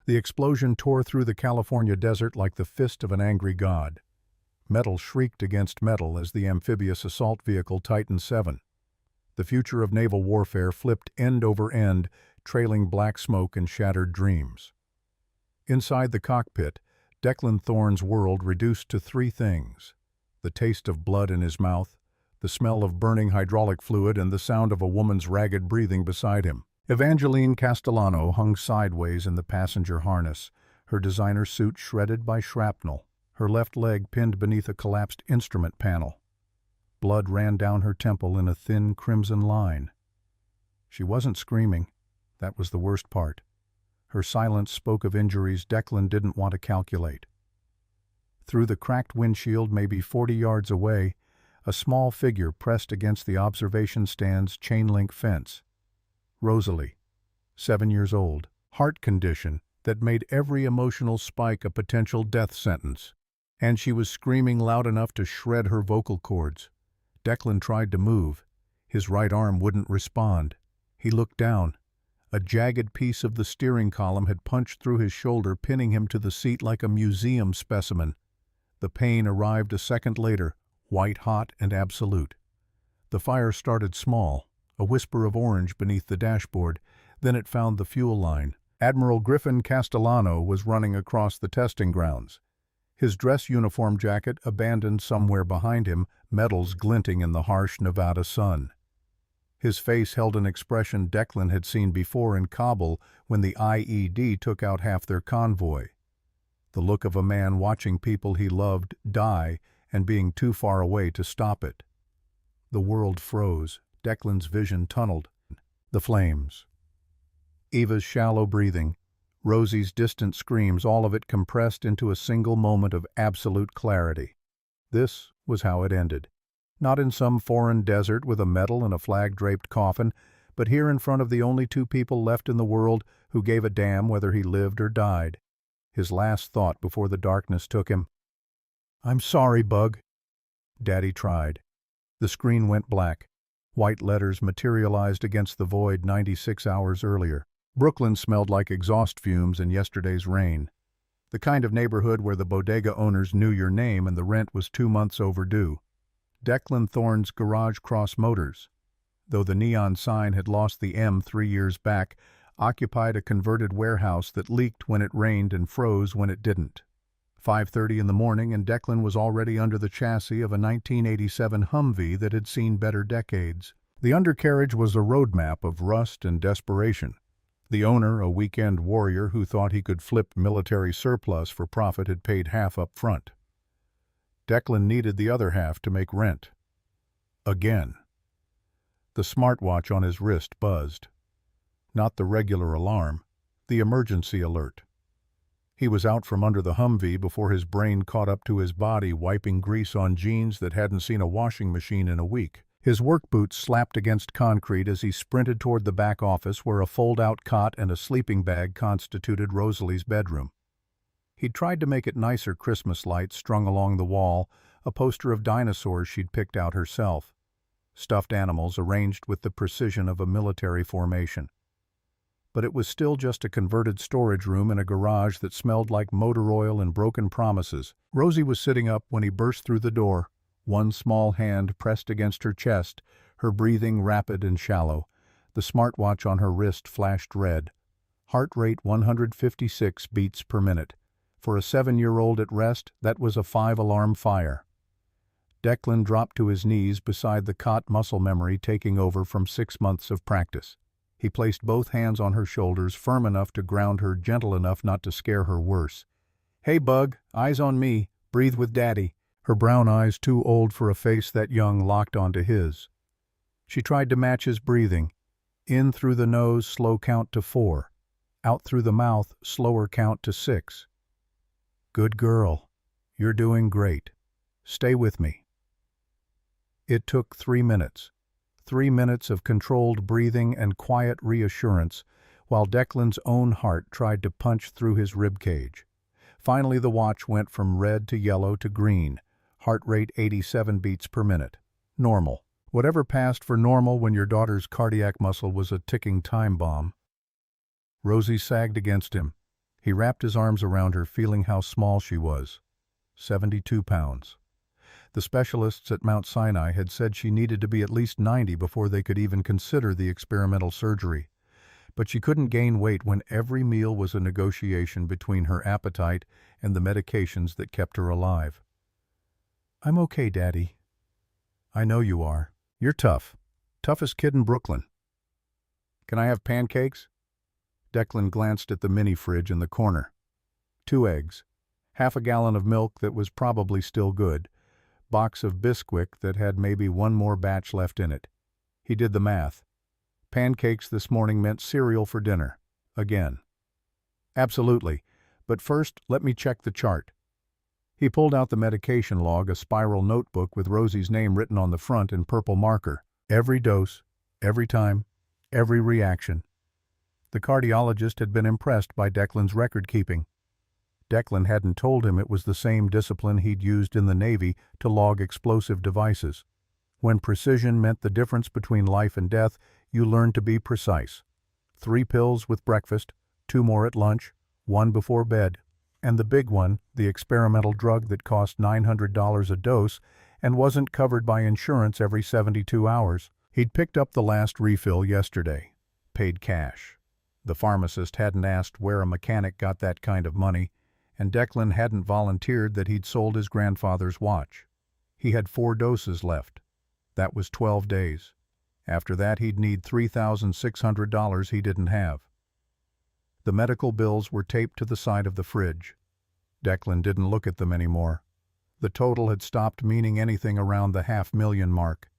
The explosion tore through the California desert like the fist of an angry god. Metal shrieked against metal as the amphibious assault vehicle Titan VII. The future of naval warfare flipped end over end, trailing black smoke and shattered dreams. Inside the cockpit, Declan Thorne's world reduced to three things: the taste of blood in his mouth, the smell of burning hydraulic fluid, and the sound of a woman's ragged breathing beside him. Evangeline Castellano hung sideways in the passenger harness, her designer suit shredded by shrapnel, her left leg pinned beneath a collapsed instrument panel. Blood ran down her temple in a thin crimson line. She wasn't screaming. That was the worst part. Her silence spoke of injuries Declan didn't want to calculate. Through the cracked windshield, maybe 40 yards away, a small figure pressed against the observation stand's chain-link fence. Rosalie, 7 years old, heart condition that made every emotional spike a potential death sentence. And she was screaming loud enough to shred her vocal cords. Declan tried to move. His right arm wouldn't respond. He looked down. A jagged piece of the steering column had punched through his shoulder, pinning him to the seat like a museum specimen. The pain arrived a second later, white-hot and absolute. The fire started small, a whisper of orange beneath the dashboard, then it found the fuel line. Admiral Griffin Castellano was running across the testing grounds. His dress uniform jacket abandoned somewhere behind him, metals glinting in the harsh Nevada sun. His face held an expression Declan had seen before in Kabul when the IED took out half their convoy. The look of a man watching people he loved die and being too far away to stop it. The world froze. Declan's vision tunneled. The flames. Eva's shallow breathing. Rosie's distant screams, all of it compressed into a single moment of absolute clarity. This was how it ended. Not in some foreign desert with a medal and a flag-draped coffin, but here in front of the only two people left in the world who gave a damn whether he lived or died. His last thought before the darkness took him. "I'm sorry, Bug." Daddy tried. The screen went black. White letters materialized against the void 96 hours earlier. Brooklyn smelled like exhaust fumes and yesterday's rain. The kind of neighborhood where the bodega owners knew your name and the rent was 2 months overdue. Declan Thorne's Garage Cross Motors, though the neon sign had lost the M 3 years back, occupied a converted warehouse that leaked when it rained and froze when it didn't. 5:30 in the morning, and Declan was already under the chassis of a 1987 Humvee that had seen better decades. The undercarriage was a roadmap of rust and desperation. The owner, a weekend warrior who thought he could flip military surplus for profit, had paid half up front. Declan needed the other half to make rent. Again. The smartwatch on his wrist buzzed. Not the regular alarm, the emergency alert. He was out from under the Humvee before his brain caught up to his body, wiping grease on jeans that hadn't seen a washing machine in a week. His work boots slapped against concrete as he sprinted toward the back office where a fold-out cot and a sleeping bag constituted Rosalie's bedroom. He'd tried to make it nicer: Christmas lights strung along the wall, a poster of dinosaurs she'd picked out herself, stuffed animals arranged with the precision of a military formation. But it was still just a converted storage room in a garage that smelled like motor oil and broken promises. Rosie was sitting up when he burst through the door, one small hand pressed against her chest, her breathing rapid and shallow. The smartwatch on her wrist flashed red. Heart rate 156 beats per minute. For a 7-year-old at rest, that was a 5-alarm fire. Declan dropped to his knees beside the cot, muscle memory taking over from 6 months of practice. He placed both hands on her shoulders, firm enough to ground her, gentle enough not to scare her worse. "Hey, Bug, eyes on me. Breathe with Daddy." Her brown eyes, too old for a face that young, locked onto his. She tried to match his breathing. In through the nose, slow count to 4. Out through the mouth, slower count to 6. "Good girl. You're doing great. Stay with me." It took 3 minutes. 3 minutes of controlled breathing and quiet reassurance, while Declan's own heart tried to punch through his ribcage. Finally, the watch went from red to yellow to green. Heart rate 87 beats per minute. Normal. Whatever passed for normal when your daughter's cardiac muscle was a ticking time bomb. Rosie sagged against him. He wrapped his arms around her, feeling how small she was. 72 pounds. The specialists at Mount Sinai had said she needed to be at least 90 before they could even consider the experimental surgery. But she couldn't gain weight when every meal was a negotiation between her appetite and the medications that kept her alive. "I'm okay, Daddy." "I know you are. You're tough. Toughest kid in Brooklyn." "Can I have pancakes?" Declan glanced at the mini-fridge in the corner. 2 eggs, half a gallon of milk that was probably still good, box of Bisquick that had maybe one more batch left in it. He did the math. Pancakes this morning meant cereal for dinner. Again. "Absolutely. But first, let me check the chart." He pulled out the medication log, a spiral notebook with Rosie's name written on the front in purple marker. Every dose, every time, every reaction. The cardiologist had been impressed by Declan's record-keeping. Declan hadn't told him it was the same discipline he'd used in the Navy to log explosive devices. When precision meant the difference between life and death, you learned to be precise. 3 pills with breakfast, 2 more at lunch, 1 before bed, and the big one, the experimental drug that cost $900 a dose and wasn't covered by insurance every 72 hours. He'd picked up the last refill yesterday. Paid cash. The pharmacist hadn't asked where a mechanic got that kind of money, and Declan hadn't volunteered that he'd sold his grandfather's watch. He had 4 doses left. That was 12 days. After that, he'd need $3,600 he didn't have. The medical bills were taped to the side of the fridge. Declan didn't look at them anymore. The total had stopped meaning anything around the $500,000 mark.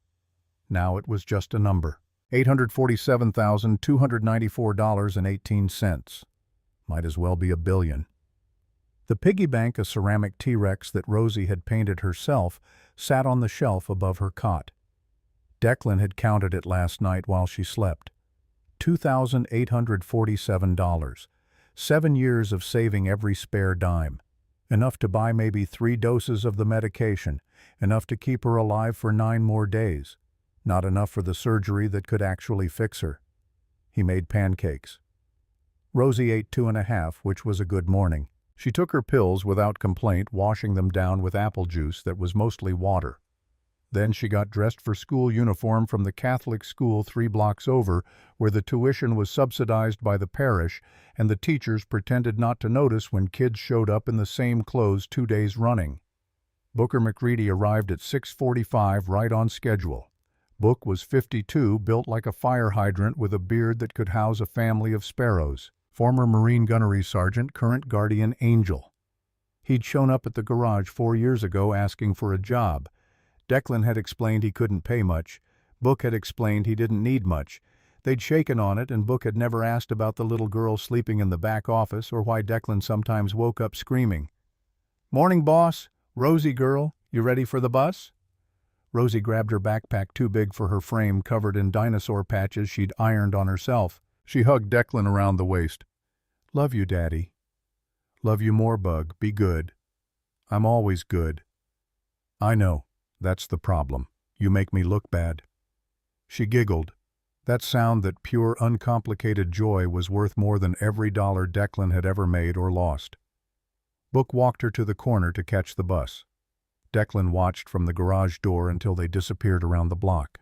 Now it was just a number. $847,294.18. Might as well be $1 billion. The piggy bank, a ceramic T-Rex that Rosie had painted herself, sat on the shelf above her cot. Declan had counted it last night while she slept. $2,847. 7 years of saving every spare dime. Enough to buy maybe 3 doses of the medication, enough to keep her alive for 9 more days. Not enough for the surgery that could actually fix her. He made pancakes. Rosie ate 2.5, which was a good morning. She took her pills without complaint, washing them down with apple juice that was mostly water. Then she got dressed for school uniform from the Catholic school 3 blocks over, where the tuition was subsidized by the parish, and the teachers pretended not to notice when kids showed up in the same clothes 2 days running. Booker McReady arrived at 6:45, right on schedule. Book was 52, built like a fire hydrant with a beard that could house a family of sparrows. Former Marine Gunnery Sergeant, current Guardian Angel. He'd shown up at the garage 4 years ago asking for a job. Declan had explained he couldn't pay much. Book had explained he didn't need much. They'd shaken on it, and Book had never asked about the little girl sleeping in the back office or why Declan sometimes woke up screaming. "Morning, boss. Rosie girl, you ready for the bus?" Rosie grabbed her backpack too big for her frame, covered in dinosaur patches she'd ironed on herself. She hugged Declan around the waist. "Love you, Daddy." "Love you more, Bug. Be good." "I'm always good." "I know. That's the problem. You make me look bad." She giggled. That sound, that pure, uncomplicated joy, was worth more than every dollar Declan had ever made or lost. Book walked her to the corner to catch the bus. Declan watched from the garage door until they disappeared around the block.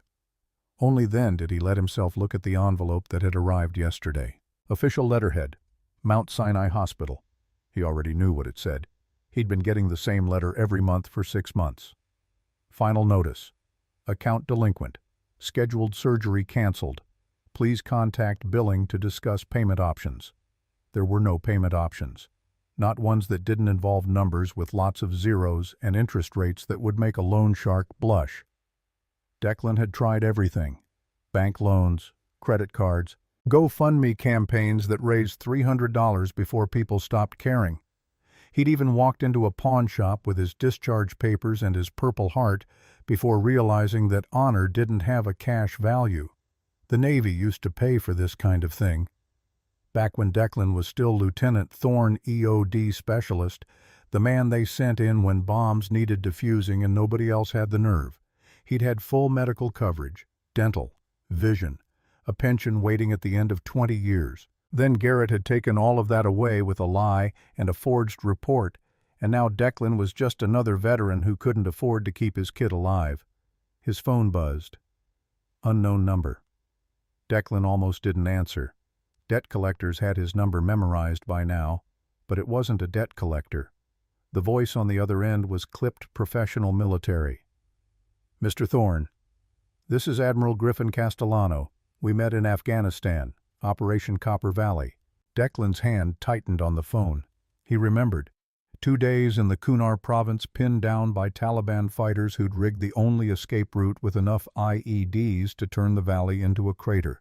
Only then did he let himself look at the envelope that had arrived yesterday. Official letterhead, Mount Sinai Hospital. He already knew what it said. He'd been getting the same letter every month for 6 months. Final notice. Account delinquent. Scheduled surgery canceled. Please contact billing to discuss payment options. There were no payment options. Not ones that didn't involve numbers with lots of zeros and interest rates that would make a loan shark blush. Declan had tried everything. Bank loans, credit cards, GoFundMe campaigns that raised $300 before people stopped caring. He'd even walked into a pawn shop with his discharge papers and his Purple Heart before realizing that honor didn't have a cash value. The Navy used to pay for this kind of thing. Back when Declan was still Lieutenant Thorne EOD Specialist, the man they sent in when bombs needed defusing and nobody else had the nerve. He'd had full medical coverage, dental, vision, a pension waiting at the end of 20 years, Then Garrett had taken all of that away with a lie and a forged report, and now Declan was just another veteran who couldn't afford to keep his kid alive. His phone buzzed. Unknown number. Declan almost didn't answer. Debt collectors had his number memorized by now, but it wasn't a debt collector. The voice on the other end was clipped professional military. "Mr. Thorne, this is Admiral Griffin Castellano. We met in Afghanistan, Operation Copper Valley." Declan's hand tightened on the phone. He remembered. 2 days in the Kunar province pinned down by Taliban fighters who'd rigged the only escape route with enough IEDs to turn the valley into a crater.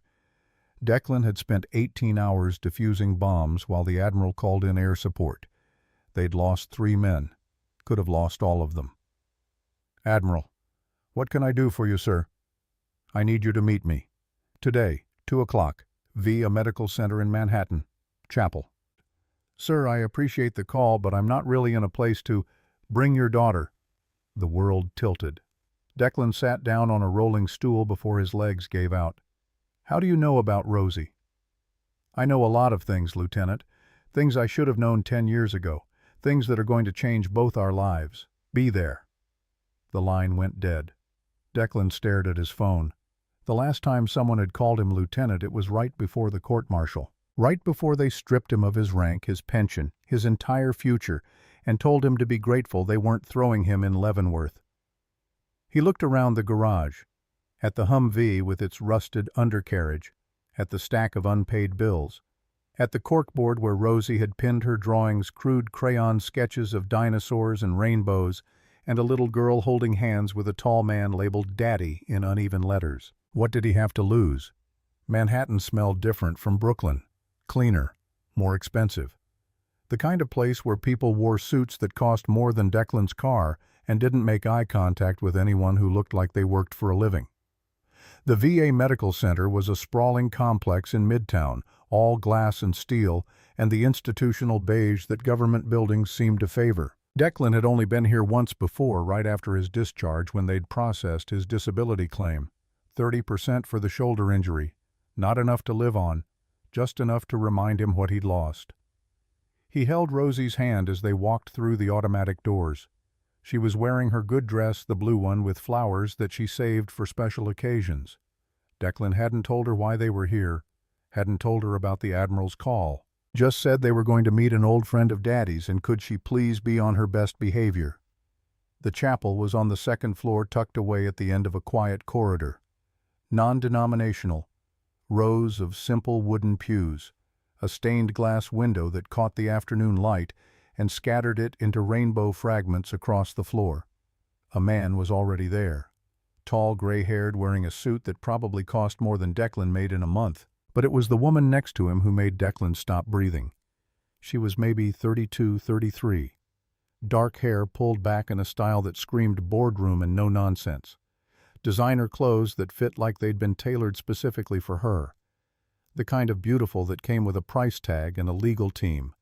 Declan had spent 18 hours defusing bombs while the Admiral called in air support. They'd lost 3 men. Could have lost all of them. "Admiral, what can I do for you, sir?" "I need you to meet me. Today, 2 o'clock, a medical center in Manhattan, Chapel." "Sir, I appreciate the call, but I'm not really in a place to bring your daughter." The world tilted. Declan sat down on a rolling stool before his legs gave out. "How do you know about Rosie?" "I know a lot of things, Lieutenant. Things I should have known 10 years ago. Things that are going to change both our lives. Be there." The line went dead. Declan stared at his phone. The last time someone had called him lieutenant, it was right before the court-martial. Right before they stripped him of his rank, his pension, his entire future, and told him to be grateful they weren't throwing him in Leavenworth. He looked around the garage, at the Humvee with its rusted undercarriage, at the stack of unpaid bills, at the corkboard where Rosie had pinned her drawings, crude crayon sketches of dinosaurs and rainbows, and a little girl holding hands with a tall man labeled Daddy in uneven letters. What did he have to lose? Manhattan smelled different from Brooklyn. Cleaner, more expensive. The kind of place where people wore suits that cost more than Declan's car and didn't make eye contact with anyone who looked like they worked for a living. The VA Medical Center was a sprawling complex in Midtown, all glass and steel, and the institutional beige that government buildings seemed to favor. Declan had only been here once before, right after his discharge, when they'd processed his disability claim. 30% for the shoulder injury. Not enough to live on. Just enough to remind him what he'd lost. He held Rosie's hand as they walked through the automatic doors. She was wearing her good dress, the blue one with flowers that she saved for special occasions. Declan hadn't told her why they were here, hadn't told her about the Admiral's call. Just said they were going to meet an old friend of Daddy's and could she please be on her best behavior. The chapel was on the second floor, tucked away at the end of a quiet corridor. Non-denominational. Rows of simple wooden pews, a stained glass window that caught the afternoon light and scattered it into rainbow fragments across the floor. A man was already there, tall, gray-haired, wearing a suit that probably cost more than Declan made in a month. But it was the woman next to him who made Declan stop breathing. She was maybe 32, 33. Dark hair pulled back in a style that screamed boardroom and no nonsense. Designer clothes that fit like they'd been tailored specifically for her. The kind of beautiful that came with a price tag and a legal team.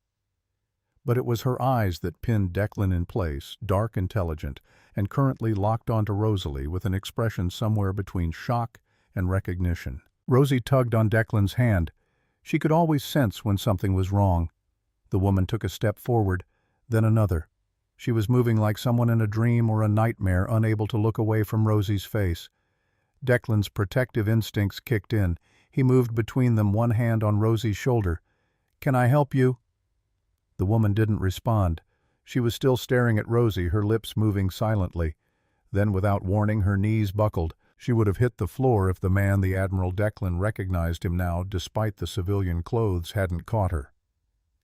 But it was her eyes that pinned Declan in place, dark, intelligent, and currently locked onto Rosalie with an expression somewhere between shock and recognition. Rosie tugged on Declan's hand. She could always sense when something was wrong. The woman took a step forward, then another. She was moving like someone in a dream or a nightmare, unable to look away from Rosie's face. Declan's protective instincts kicked in. He moved between them, one hand on Rosie's shoulder. "Can I help you?" The woman didn't respond. She was still staring at Rosie, her lips moving silently. Then, without warning, her knees buckled. She would have hit the floor if the man, the Admiral Declan, recognized him now, despite the civilian clothes, hadn't caught her.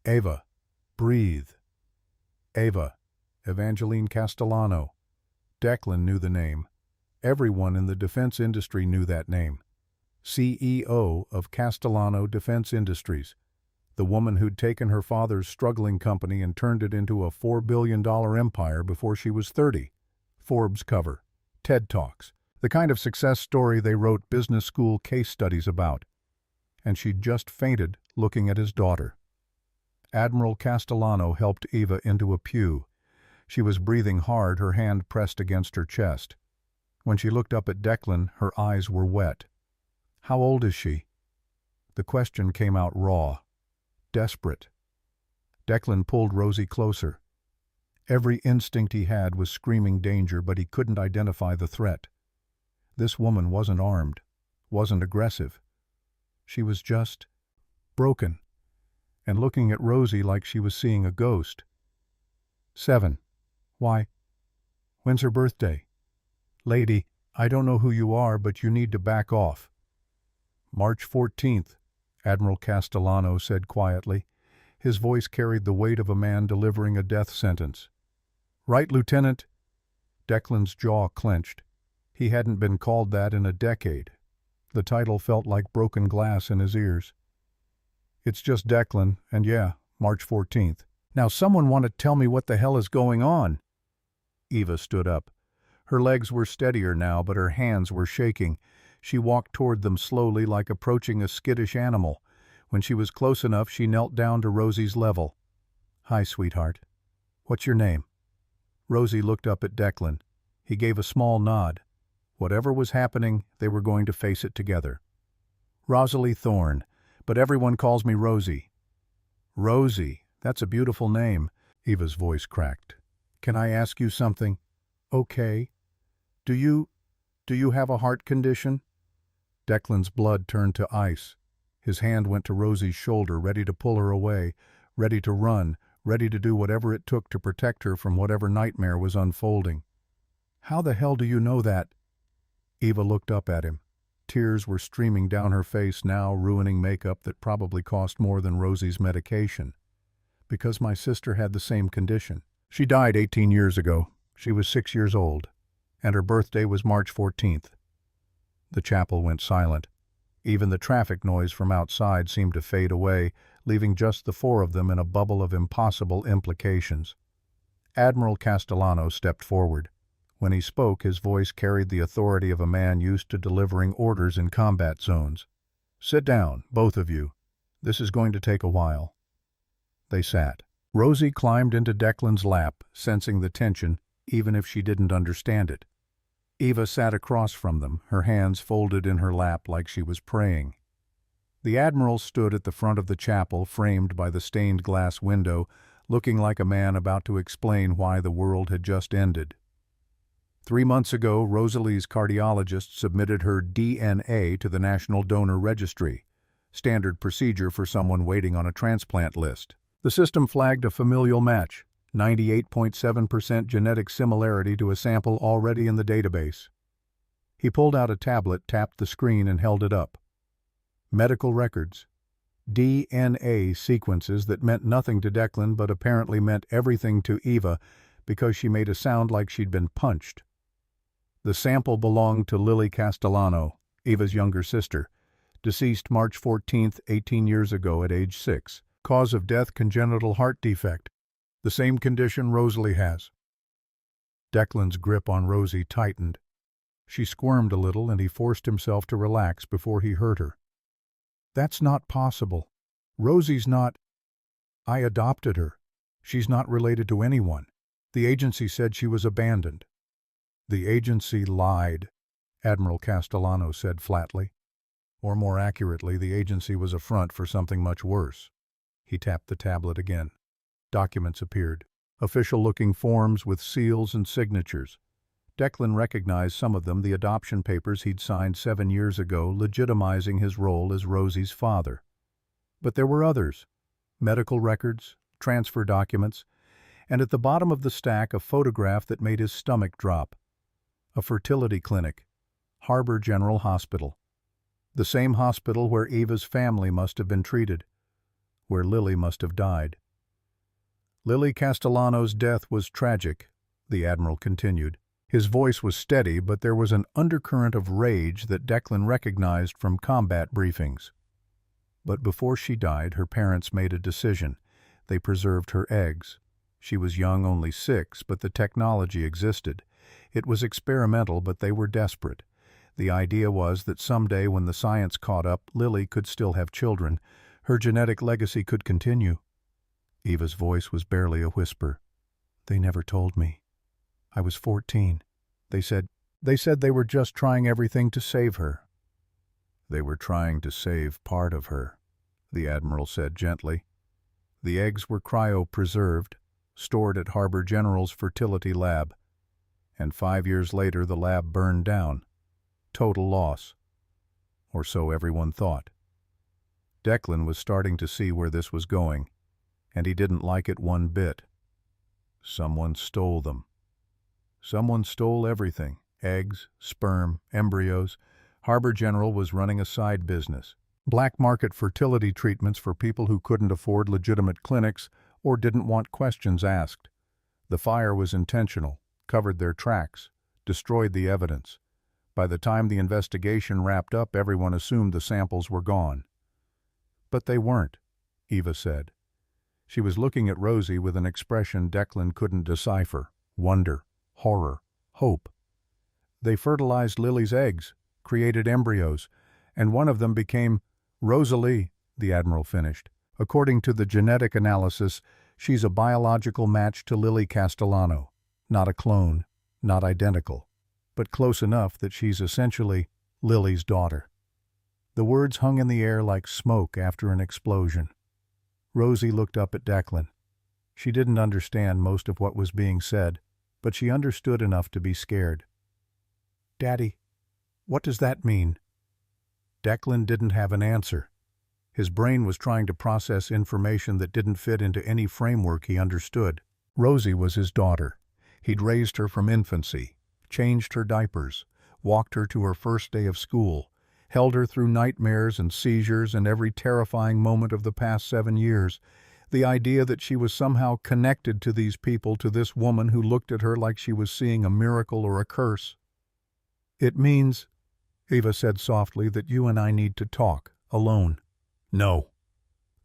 "Ava. Breathe." Ava. Evangeline Castellano. Declan knew the name. Everyone in the defense industry knew that name. CEO of Castellano Defense Industries. The woman who'd taken her father's struggling company and turned it into a $4 billion empire before she was 30. Forbes cover. TED Talks. The kind of success story they wrote business school case studies about. And she'd just fainted looking at his daughter. Admiral Castellano helped Eva into a pew. She was breathing hard, her hand pressed against her chest. When she looked up at Declan, her eyes were wet. "How old is she?" The question came out raw. desperate. Declan pulled Rosie closer. Every instinct he had was screaming danger, but he couldn't identify the threat. This woman wasn't armed, wasn't aggressive. She was just broken, and looking at Rosie like she was seeing a ghost. 7. Why? When's her birthday? Lady, I don't know who you are, but you need to back off. March 14th, Admiral Castellano said quietly. His voice carried the weight of a man delivering a death sentence. Right, Lieutenant? Declan's jaw clenched. He hadn't been called that in a decade. The title felt like broken glass in his ears. It's just Declan, and yeah, March 14th. Now someone want to tell me what the hell is going on? Eva stood up. Her legs were steadier now, but her hands were shaking. She walked toward them slowly, like approaching a skittish animal. When she was close enough, she knelt down to Rosie's level. Hi, sweetheart. What's your name? Rosie looked up at Declan. He gave a small nod. Whatever was happening, they were going to face it together. Rosalie Thorne, but everyone calls me Rosie. Rosie, that's a beautiful name. Eva's voice cracked. Can I ask you something? Okay. Do you have a heart condition? Declan's blood turned to ice. His hand went to Rosie's shoulder, ready to pull her away, ready to run, ready to do whatever it took to protect her from whatever nightmare was unfolding. How the hell do you know that? Eva looked up at him. Tears were streaming down her face now, ruining makeup that probably cost more than Rosie's medication. Because my sister had the same condition. She died 18 years ago. She was 6 years old, and her birthday was March 14th. The chapel went silent. Even the traffic noise from outside seemed to fade away, leaving just the four of them in a bubble of impossible implications. Admiral Castellano stepped forward. When he spoke, his voice carried the authority of a man used to delivering orders in combat zones. Sit down, both of you. This is going to take a while. They sat. Rosie climbed into Declan's lap, sensing the tension, even if she didn't understand it. Eva sat across from them, her hands folded in her lap like she was praying. The Admiral stood at the front of the chapel, framed by the stained glass window, looking like a man about to explain why the world had just ended. 3 months ago, Rosalie's cardiologist submitted her DNA to the National Donor Registry, standard procedure for someone waiting on a transplant list. The system flagged a familial match, 98.7% genetic similarity to a sample already in the database. He pulled out a tablet, tapped the screen, and held it up. Medical records. DNA sequences that meant nothing to Declan but apparently meant everything to Eva because she made a sound like she'd been punched. The sample belonged to Lily Castellano, Eva's younger sister, deceased March 14th, 18 years ago at age 6. Cause of death, congenital heart defect. The same condition Rosalie has. Declan's grip on Rosie tightened. She squirmed a little, and he forced himself to relax before he hurt her. That's not possible. Rosie's not... I adopted her. She's not related to anyone. The agency said she was abandoned. The agency lied, Admiral Castellano said flatly. Or more accurately, the agency was a front for something much worse. He tapped the tablet again. Documents appeared. Official-looking forms with seals and signatures. Declan recognized some of them, the adoption papers he'd signed 7 years ago, legitimizing his role as Rosie's father. But there were others. Medical records, transfer documents, and at the bottom of the stack a photograph that made his stomach drop. A fertility clinic. Harbor General Hospital. The same hospital where Eva's family must have been treated. Where Lily must have died. Lily Castellano's death was tragic, the Admiral continued. His voice was steady, but there was an undercurrent of rage that Declan recognized from combat briefings. But before she died, her parents made a decision. They preserved her eggs. She was young, only 6, but the technology existed. It was experimental, but they were desperate. The idea was that someday when the science caught up, Lily could still have children. Her genetic legacy could continue. Eva's voice was barely a whisper. They never told me. I was 14. They said they were just trying everything to save her. They were trying to save part of her, the Admiral said gently. The eggs were cryopreserved, stored at Harbor General's fertility lab, and 5 years later the lab burned down. Total loss. Or so everyone thought. Declan was starting to see where this was going, and he didn't like it one bit. Someone stole them. Someone stole everything: eggs, sperm, embryos. Harbor General was running a side business. Black market fertility treatments for people who couldn't afford legitimate clinics or didn't want questions asked. The fire was intentional, covered their tracks, destroyed the evidence. By the time the investigation wrapped up, everyone assumed the samples were gone. But they weren't, Eva said. She was looking at Rosie with an expression Declan couldn't decipher: wonder, horror, hope. They fertilized Lily's eggs, created embryos, and one of them became Rosalie, the Admiral finished. According to the genetic analysis, she's a biological match to Lily Castellano. Not a clone, not identical, but close enough that she's essentially Lily's daughter. The words hung in the air like smoke after an explosion. Rosie looked up at Declan. She didn't understand most of what was being said, but she understood enough to be scared. "Daddy, what does that mean?" Declan didn't have an answer. His brain was trying to process information that didn't fit into any framework he understood. Rosie was his daughter. He'd raised her from infancy, changed her diapers, walked her to her first day of school, held her through nightmares and seizures and every terrifying moment of the past 7 years. The idea that she was somehow connected to these people, to this woman who looked at her like she was seeing a miracle or a curse. "It means," Eva said softly, "that you and I need to talk, alone." "No."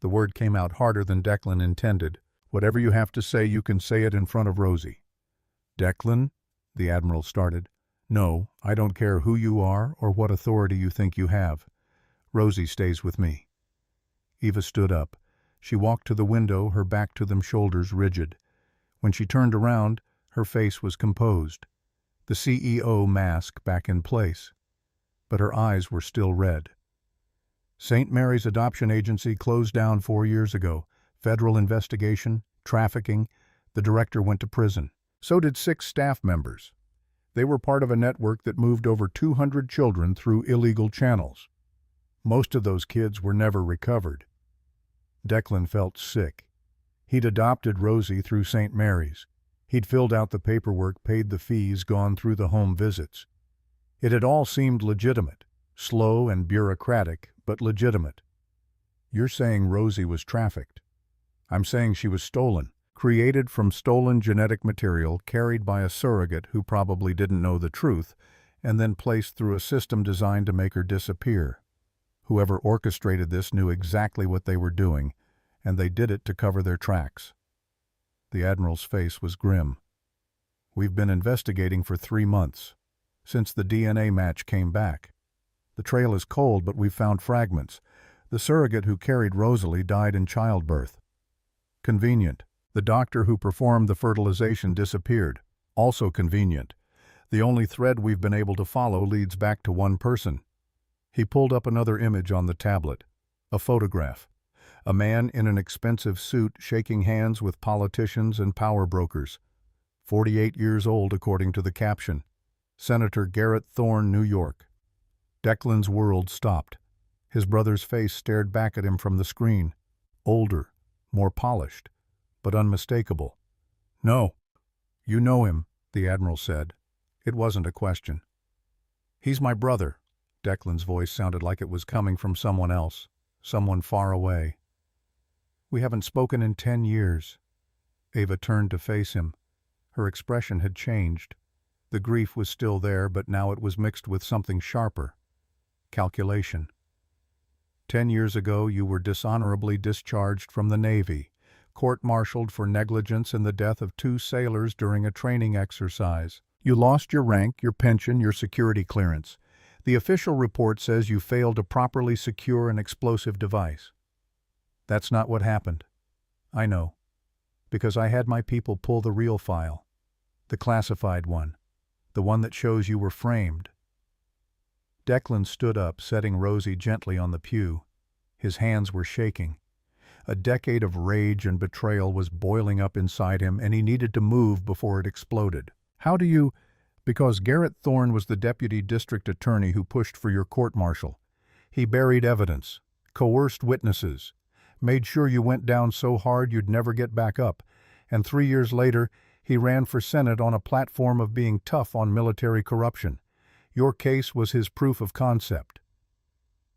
The word came out harder than Declan intended. "Whatever you have to say, you can say it in front of Rosie." "Declan," the Admiral started. "No, I don't care who you are or what authority you think you have. Rosie stays with me." Eva stood up. She walked to the window, her back to them, shoulders rigid. When she turned around, her face was composed, the CEO mask back in place. But her eyes were still red. "St. Mary's Adoption Agency closed down 4 years ago. Federal investigation, trafficking. The director went to prison. So did 6 staff members. They were part of a network that moved over 200 children through illegal channels. Most of those kids were never recovered." Declan felt sick. He'd adopted Rosie through St. Mary's. He'd filled out the paperwork, paid the fees, gone through the home visits. It had all seemed legitimate, slow and bureaucratic, but legitimate. "You're saying Rosie was trafficked." "I'm saying she was stolen. Created from stolen genetic material carried by a surrogate who probably didn't know the truth, and then placed through a system designed to make her disappear. Whoever orchestrated this knew exactly what they were doing, and they did it to cover their tracks." The Admiral's face was grim. "We've been investigating for 3 months, since the DNA match came back. The trail is cold, but we've found fragments. The surrogate who carried Rosalie died in childbirth. Convenient. The doctor who performed the fertilization disappeared. Also convenient. The only thread we've been able to follow leads back to one person." He pulled up another image on the tablet. A photograph. A man in an expensive suit shaking hands with politicians and power brokers. 48 years old according to the caption. Senator Garrett Thorne, New York. Declan's world stopped. His brother's face stared back at him from the screen. Older, more polished, but unmistakable. "No, you know him," the Admiral said. It wasn't a question. "He's my brother." Declan's voice sounded like it was coming from someone else, someone far away. "We haven't spoken in 10 years." Eva turned to face him. Her expression had changed. The grief was still there, but now it was mixed with something sharper. Calculation. 10 years ago, you were dishonorably discharged from the Navy, court-martialed for negligence in the death of 2 sailors during a training exercise. You lost your rank, your pension, your security clearance. The official report says you failed to properly secure an explosive device. That's not what happened. I know, because I had my people pull the real file, the classified one, the one that shows you were framed. Declan stood up, setting Rosie gently on the pew. His hands were shaking. A decade of rage and betrayal was boiling up inside him, and he needed to move before it exploded. How do you... Because Garrett Thorne was the deputy district attorney who pushed for your court-martial. He buried evidence, coerced witnesses, made sure you went down so hard you'd never get back up, and 3 years later, he ran for Senate on a platform of being tough on military corruption. Your case was his proof of concept.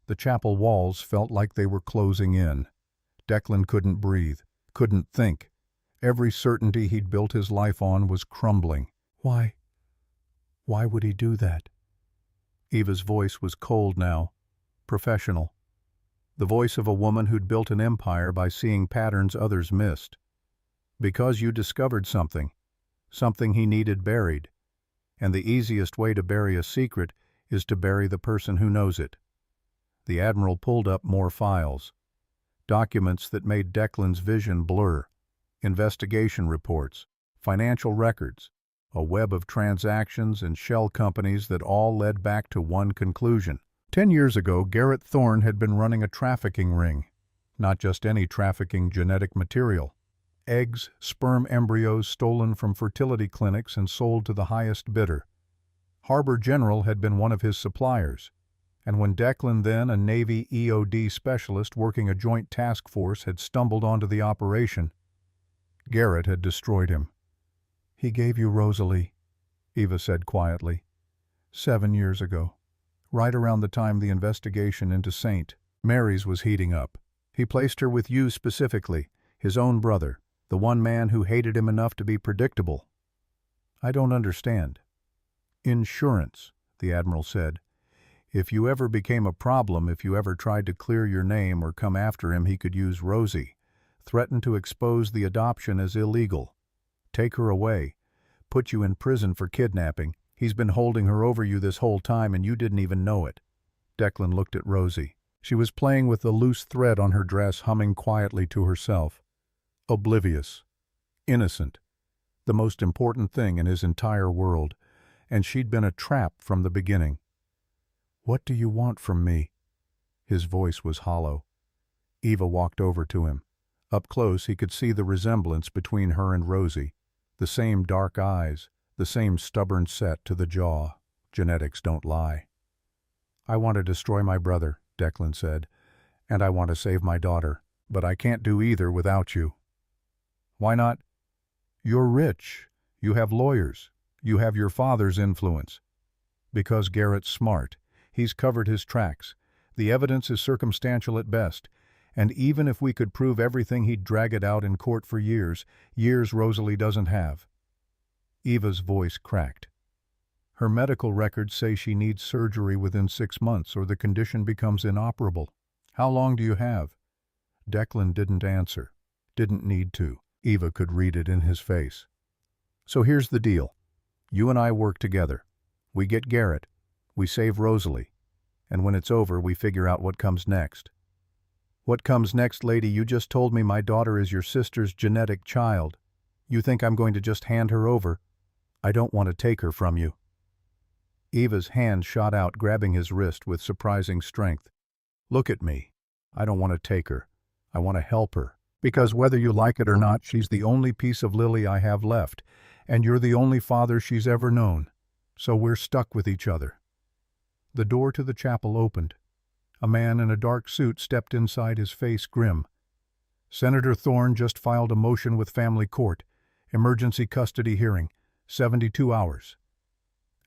The chapel walls felt like they were closing in. Declan couldn't breathe, couldn't think. Every certainty he'd built his life on was crumbling. Why would he do that? Eva's voice was cold now, professional. The voice of a woman who'd built an empire by seeing patterns others missed. Because you discovered something he needed buried. And the easiest way to bury a secret is to bury the person who knows it. The Admiral pulled up more files. Documents that made Declan's vision blur. Investigation reports, financial records, a web of transactions and shell companies that all led back to one conclusion. 10 years ago, Garrett Thorne had been running a trafficking ring. Not just any trafficking genetic material. Eggs, sperm embryos stolen from fertility clinics and sold to the highest bidder. Harbor General had been one of his suppliers. And when Declan, then a Navy EOD specialist working a joint task force, had stumbled onto the operation, Garrett had destroyed him. "He gave you Rosalie," Eva said quietly. 7 years ago. Right around the time the investigation into St. Mary's was heating up. He placed her with you specifically, his own brother, the one man who hated him enough to be predictable. I don't understand. Insurance, the Admiral said. If you ever became a problem, if you ever tried to clear your name or come after him, he could use Rosie, threaten to expose the adoption as illegal. Take her away, put you in prison for kidnapping. He's been holding her over you this whole time and you didn't even know it. Declan looked at Rosie. She was playing with the loose thread on her dress, humming quietly to herself. Oblivious. Innocent. The most important thing in his entire world. And she'd been a trap from the beginning. What do you want from me? His voice was hollow. Eva walked over to him. Up close he could see the resemblance between her and Rosie. The same dark eyes, the same stubborn set to the jaw. Genetics don't lie. I want to destroy my brother, Declan said, and I want to save my daughter, but I can't do either without you. Why not? You're rich. You have lawyers. You have your father's influence. Because Garrett's smart. He's covered his tracks. The evidence is circumstantial at best. And even if we could prove everything, he'd drag it out in court for years Rosalie doesn't have. Eva's voice cracked. Her medical records say she needs surgery within 6 months or the condition becomes inoperable. How long do you have? Declan didn't answer. Didn't need to. Eva could read it in his face. So here's the deal. You and I work together. We get Garrett. We save Rosalie. And when it's over, we figure out what comes next. What comes next, lady? You just told me my daughter is your sister's genetic child. You think I'm going to just hand her over? I don't want to take her from you. Eva's hand shot out, grabbing his wrist with surprising strength. Look at me. I don't want to take her. I want to help her. Because whether you like it or not, she's the only piece of Lily I have left, and you're the only father she's ever known. So we're stuck with each other. The door to the chapel opened. A man in a dark suit stepped inside, his face grim. Senator Thorne just filed a motion with family court. Emergency custody hearing. 72 hours.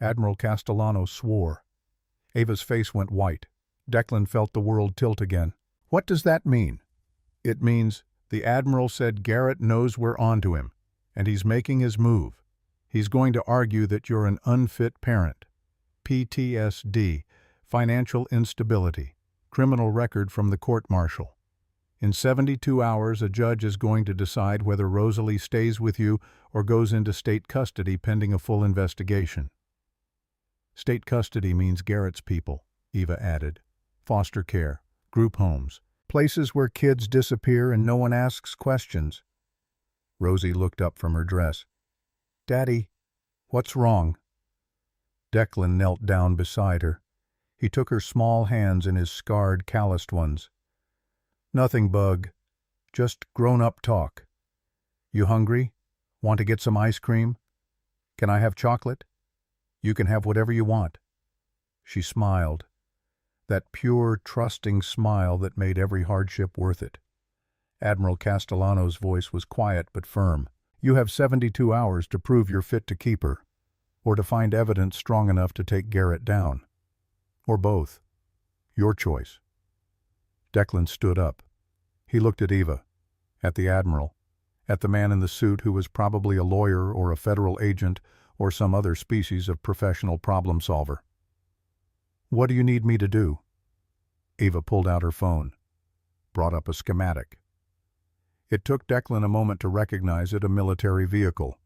Admiral Castellano swore. Ava's face went white. Declan felt the world tilt again. What does that mean? It means, the Admiral said, Garrett knows we're onto him, and he's making his move. He's going to argue that you're an unfit parent. PTSD, financial instability, criminal record from the court-martial. In 72 hours, a judge is going to decide whether Rosalie stays with you or goes into state custody pending a full investigation. State custody means Garrett's people, Eva added. Foster care, group homes, places where kids disappear and no one asks questions. Rosie looked up from her dress. Daddy, what's wrong? Declan knelt down beside her. He took her small hands in his scarred, calloused ones. Nothing, Bug. Just grown-up talk. You hungry? Want to get some ice cream? Can I have chocolate? You can have whatever you want. She smiled. That pure, trusting smile that made every hardship worth it. Admiral Castellano's voice was quiet but firm. You have 72 hours to prove you're fit to keep her, or to find evidence strong enough to take Garrett down. Or both. Your choice. Declan stood up. He looked at Eva, at the Admiral, at the man in the suit who was probably a lawyer or a federal agent or some other species of professional problem solver. What do you need me to do? Eva pulled out her phone, brought up a schematic. It took Declan a moment to recognize it, a military vehicle.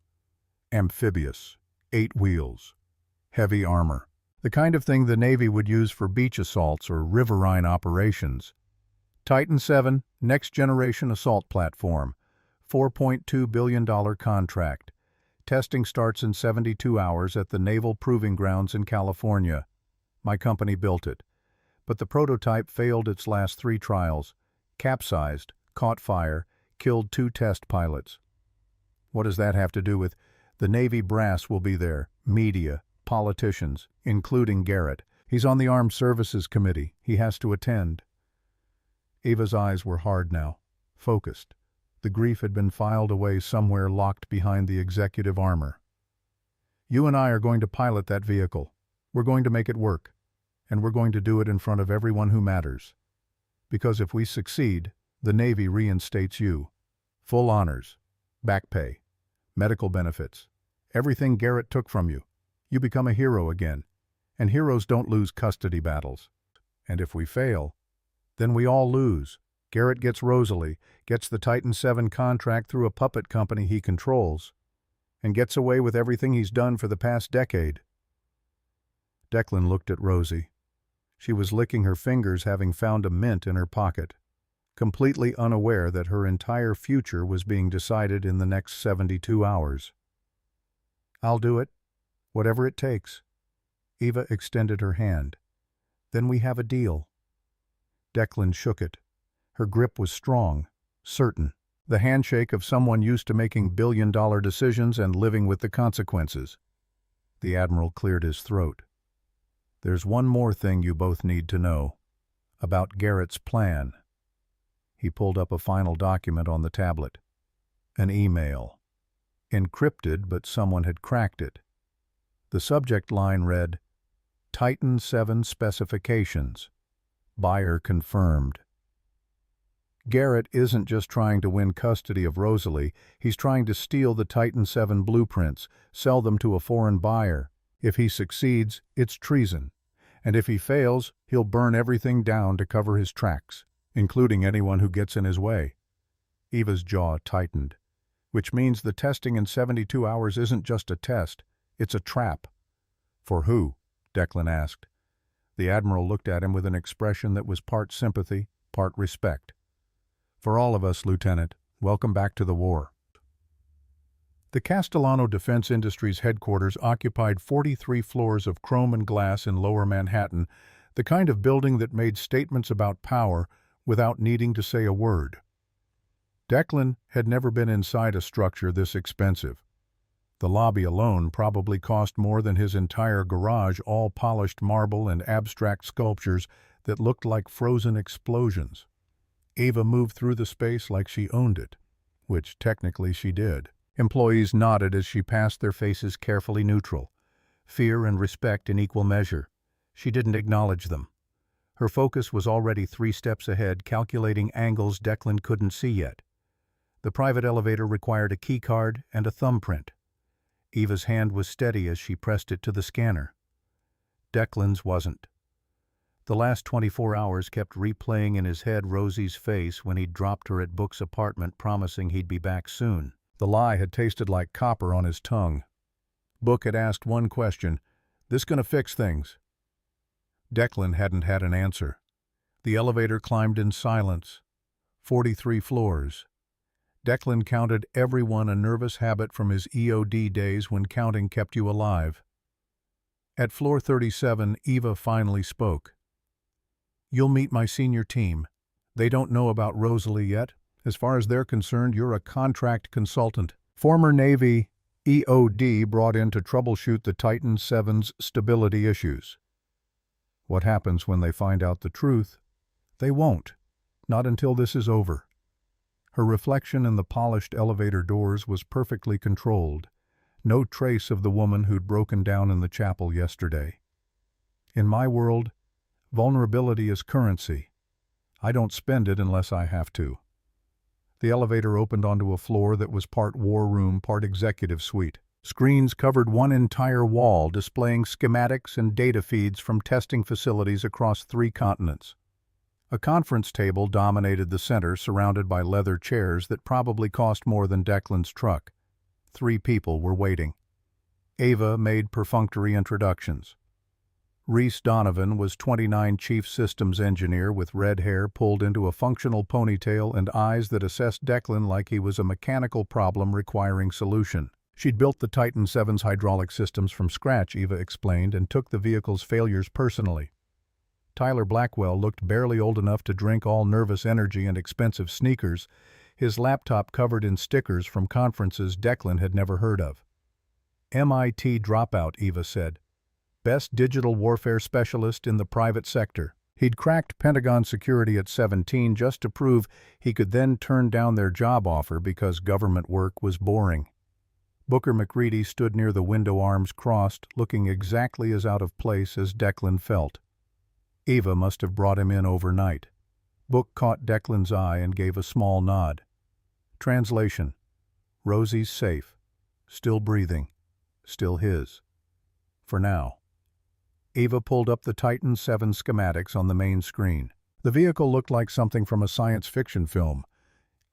Amphibious, 8 wheels, heavy armor. The kind of thing the Navy would use for beach assaults or riverine operations. Titan 7, next-generation assault platform, $4.2 billion contract. Testing starts in 72 hours at the Naval Proving Grounds in California. My company built it, but the prototype failed its last 3 trials, capsized, caught fire, killed 2 test pilots. What does that have to do with? The Navy brass will be there, media, politicians, including Garrett. He's on the Armed Services Committee. He has to attend. Eva's eyes were hard now, focused. The grief had been filed away somewhere locked behind the executive armor. You and I are going to pilot that vehicle. We're going to make it work. And we're going to do it in front of everyone who matters. Because if we succeed, the Navy reinstates you. Full honors, back pay, medical benefits, everything Garrett took from you. You become a hero again. And heroes don't lose custody battles. And if we fail, then we all lose. Garrett gets Rosalie, gets the Titan 7 contract through a puppet company he controls, and gets away with everything he's done for the past decade. Declan looked at Rosie. She was licking her fingers, having found a mint in her pocket, completely unaware that her entire future was being decided in the next 72 hours. I'll do it, whatever it takes. Eva extended her hand. Then we have a deal. Declan shook it. Her grip was strong, certain, the handshake of someone used to making billion-dollar decisions and living with the consequences. The Admiral cleared his throat. There's one more thing you both need to know, about Garrett's plan. He pulled up a final document on the tablet. An email. Encrypted, but someone had cracked it. The subject line read, Titan 7 specifications. Buyer confirmed. Garrett isn't just trying to win custody of Rosalie, he's trying to steal the Titan 7 blueprints, sell them to a foreign buyer. If he succeeds, it's treason. And if he fails, he'll burn everything down to cover his tracks, including anyone who gets in his way. Eva's jaw tightened, which means the testing in 72 hours isn't just a test, it's a trap. For who? Declan asked. The Admiral looked at him with an expression that was part sympathy, part respect. For all of us, Lieutenant, welcome back to the war. The Castellano Defense Industries headquarters occupied 43 floors of chrome and glass in Lower Manhattan, the kind of building that made statements about power without needing to say a word. Declan had never been inside a structure this expensive. The lobby alone probably cost more than his entire garage, all polished marble and abstract sculptures that looked like frozen explosions. Eva moved through the space like she owned it, which technically she did. Employees nodded as she passed, their faces carefully neutral. Fear and respect in equal measure. She didn't acknowledge them. Her focus was already 3 steps ahead, calculating angles Declan couldn't see yet. The private elevator required a key card and a thumbprint. Eva's hand was steady as she pressed it to the scanner. Declan's wasn't. The last 24 hours kept replaying in his head Rosie's face when he'd dropped her at Book's apartment, promising he'd be back soon. The lie had tasted like copper on his tongue. Book had asked one question, "This gonna fix things?" Declan hadn't had an answer. The elevator climbed in silence. 43 floors. Declan counted everyone, a nervous habit from his EOD days when counting kept you alive. At floor 37, Eva finally spoke. "You'll meet my senior team. They don't know about Rosalie yet, As far as they're concerned, you're a contract consultant. Former Navy EOD brought in to troubleshoot the Titan VII's stability issues. What happens when they find out the truth? They won't. Not until this is over. Her reflection in the polished elevator doors was perfectly controlled. No trace of the woman who'd broken down in the chapel yesterday. In my world, vulnerability is currency. I don't spend it unless I have to. The elevator opened onto a floor that was part war room, part executive suite. Screens covered one entire wall, displaying schematics and data feeds from testing facilities across 3 continents. A conference table dominated the center, surrounded by leather chairs that probably cost more than Declan's truck. 3 people were waiting. Ava made perfunctory introductions. Reese Donovan was 29, chief systems engineer with red hair pulled into a functional ponytail and eyes that assessed Declan like he was a mechanical problem requiring solution. She'd built the Titan VII's hydraulic systems from scratch, Eva explained, and took the vehicle's failures personally. Tyler Blackwell looked barely old enough to drink all nervous energy and expensive sneakers, his laptop covered in stickers from conferences Declan had never heard of. MIT dropout, Eva said. Best digital warfare specialist in the private sector. He'd cracked Pentagon security at 17 just to prove he could then turn down their job offer because government work was boring. Booker McReady stood near the window, arms crossed, looking exactly as out of place as Declan felt. Eva must have brought him in overnight. Book caught Declan's eye and gave a small nod. Translation: Rosie's safe. Still breathing. Still his. For now. Eva pulled up the Titan VII schematics on the main screen. The vehicle looked like something from a science fiction film.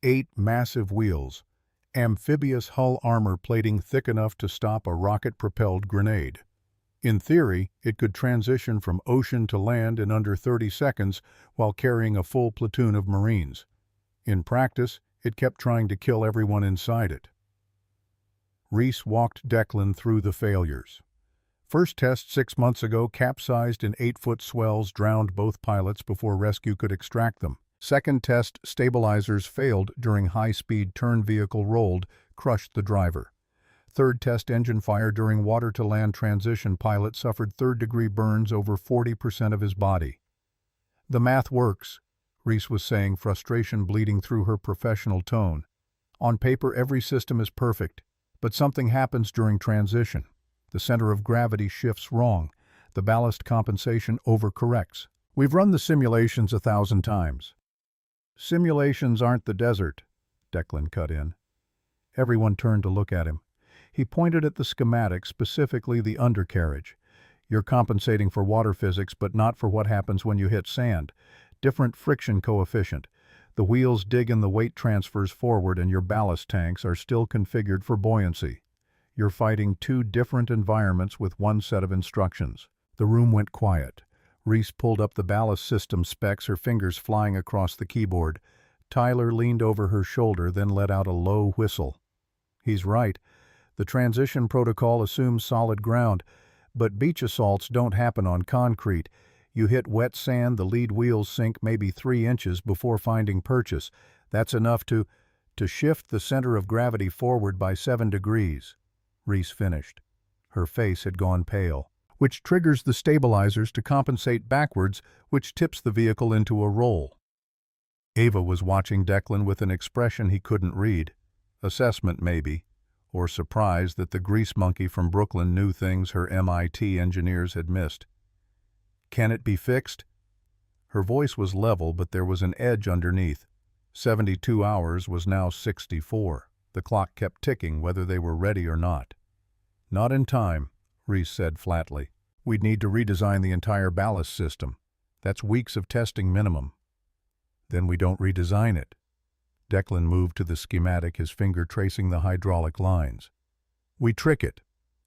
8 massive wheels. Amphibious hull armor plating thick enough to stop a rocket-propelled grenade. In theory, it could transition from ocean to land in under 30 seconds while carrying a full platoon of Marines. In practice, it kept trying to kill everyone inside it. Reese walked Declan through the failures. First test 6 months ago capsized in 8-foot swells, drowned both pilots before rescue could extract them. Second test, stabilizers failed during high-speed turn, vehicle rolled, crushed the driver. Third test, engine fire during water-to-land transition, pilot suffered third-degree burns over 40% of his body. The math works, Reese was saying, frustration bleeding through her professional tone. On paper, every system is perfect, but something happens during transition. The center of gravity shifts wrong. The ballast compensation overcorrects. We've run the simulations 1,000 times. Simulations aren't the desert, Declan cut in. Everyone turned to look at him. He pointed at the schematic, specifically the undercarriage. You're compensating for water physics, but not for what happens when you hit sand. Different friction coefficient. The wheels dig and the weight transfers forward, and your ballast tanks are still configured for buoyancy. You're fighting 2 different environments with one set of instructions. The room went quiet. Reese pulled up the ballast system specs, her fingers flying across the keyboard. Tyler leaned over her shoulder, then let out a low whistle. He's right. The transition protocol assumes solid ground, but beach assaults don't happen on concrete. You hit wet sand, the lead wheels sink maybe 3 inches before finding purchase. That's enough to shift the center of gravity forward by 7 degrees. Reese finished. Her face had gone pale, which triggers the stabilizers to compensate backwards, which tips the vehicle into a roll. Ava was watching Declan with an expression he couldn't read. Assessment, maybe, or surprise that the grease monkey from Brooklyn knew things her MIT engineers had missed. Can it be fixed? Her voice was level, but there was an edge underneath. 72 hours was now 64. The clock kept ticking whether they were ready or not. Not in time, Reese said flatly. We'd need to redesign the entire ballast system. That's weeks of testing minimum. Then we don't redesign it. Declan moved to the schematic, his finger tracing the hydraulic lines. We trick it.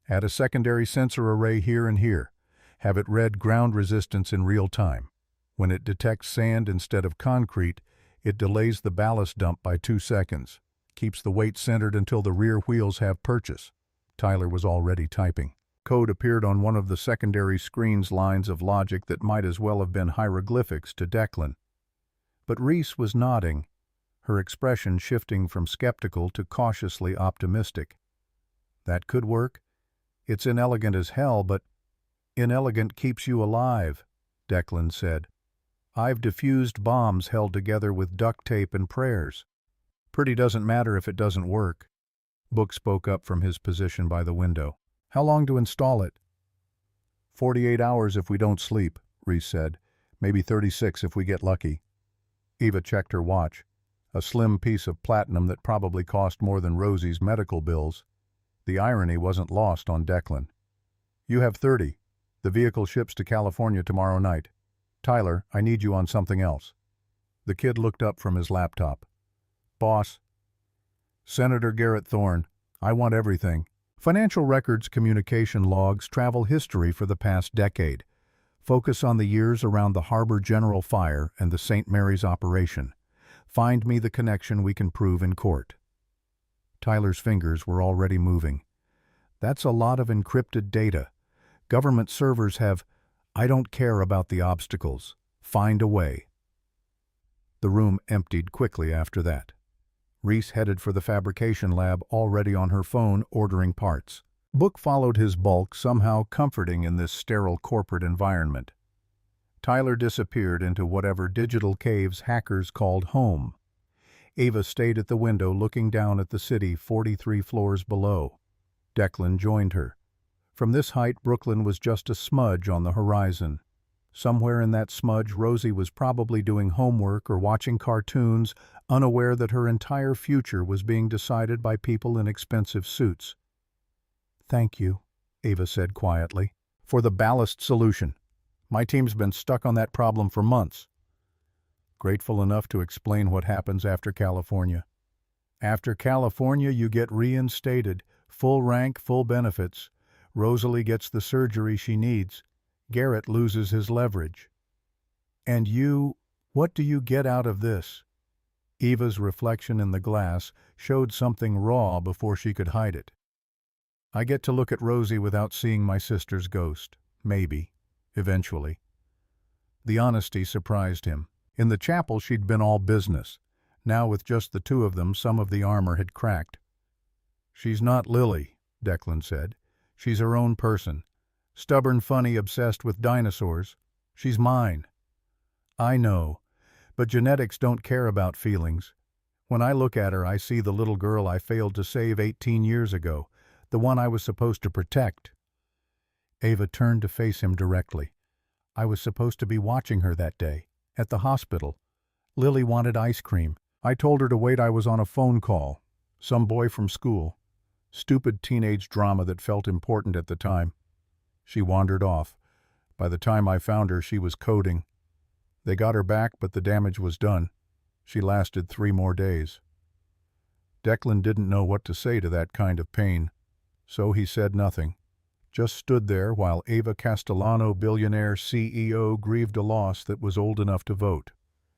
Add a secondary sensor array here and here. Have it read ground resistance in real time. When it detects sand instead of concrete, it delays the ballast dump by 2 seconds. Keeps the weight centered until the rear wheels have purchase. Tyler was already typing. Code appeared on one of the secondary screens, lines of logic that might as well have been hieroglyphics to Declan. But Reese was nodding. her expression shifting from skeptical to cautiously optimistic. "That could work. It's inelegant as hell, but inelegant keeps you alive," Declan said. "I've defused bombs held together with duct tape and prayers." "Pretty doesn't matter if it doesn't work." Book spoke up from his position by the window. "How long to install it?" 48 hours if we don't sleep," Reese said. "Maybe 36 if we get lucky." Eva checked her watch, a slim piece of platinum that probably cost more than Rosie's medical bills. The irony wasn't lost on Declan. "You have 30. The vehicle ships to California tomorrow night. Tyler, I need you on something else." The kid looked up from his laptop. "Boss." "Senator Garrett Thorne. I want everything. Financial records, communication logs, travel history for the past decade. Focus on the years around the Harbor General fire and the St. Mary's operation. Find me the connection we can prove in court." Tyler's fingers were already moving. "That's a lot of encrypted data. Government servers have... I don't care about the obstacles. Find a way." The room emptied quickly after that. Reese headed for the fabrication lab, already on her phone ordering parts. Book followed his bulk, somehow comforting in this sterile corporate environment. Tyler disappeared into whatever digital caves hackers called home. Ava stayed at the window looking down at the city 43 floors below. Declan joined her. From this height, Brooklyn was just a smudge on the horizon. Somewhere in that smudge, Rosie was probably doing homework or watching cartoons, unaware that her entire future was being decided by people in expensive suits. "Thank you," Ava said quietly, "for the ballast solution. My team's been stuck on that problem for months." "Grateful enough to explain what happens after California." "After California, you get reinstated, full rank, full benefits. Rosalie gets the surgery she needs. Garrett loses his leverage." "And you, what do you get out of this?" Eva's reflection in the glass showed something raw before she could hide it. "I get to look at Rosie without seeing my sister's ghost. Maybe. Eventually." The honesty surprised him. In the chapel she'd been all business. Now with just the two of them, some of the armor had cracked. "She's not Lily," Declan said. "She's her own person. Stubborn, funny, obsessed with dinosaurs. She's mine." "I know. But genetics don't care about feelings. When I look at her, I see the little girl I failed to save 18 years ago, the one I was supposed to protect." Ava turned to face him directly. "I was supposed to be watching her that day, at the hospital. Lily wanted ice cream. I told her to wait. I was on a phone call. Some boy from school. Stupid teenage drama that felt important at the time. She wandered off. By the time I found her, she was coding. They got her back, but the damage was done. She lasted 3 more days." Declan didn't know what to say to that kind of pain, so he said nothing. Just stood there while Ava Castellano, Billionaire CEO, grieved a loss that was old enough to vote.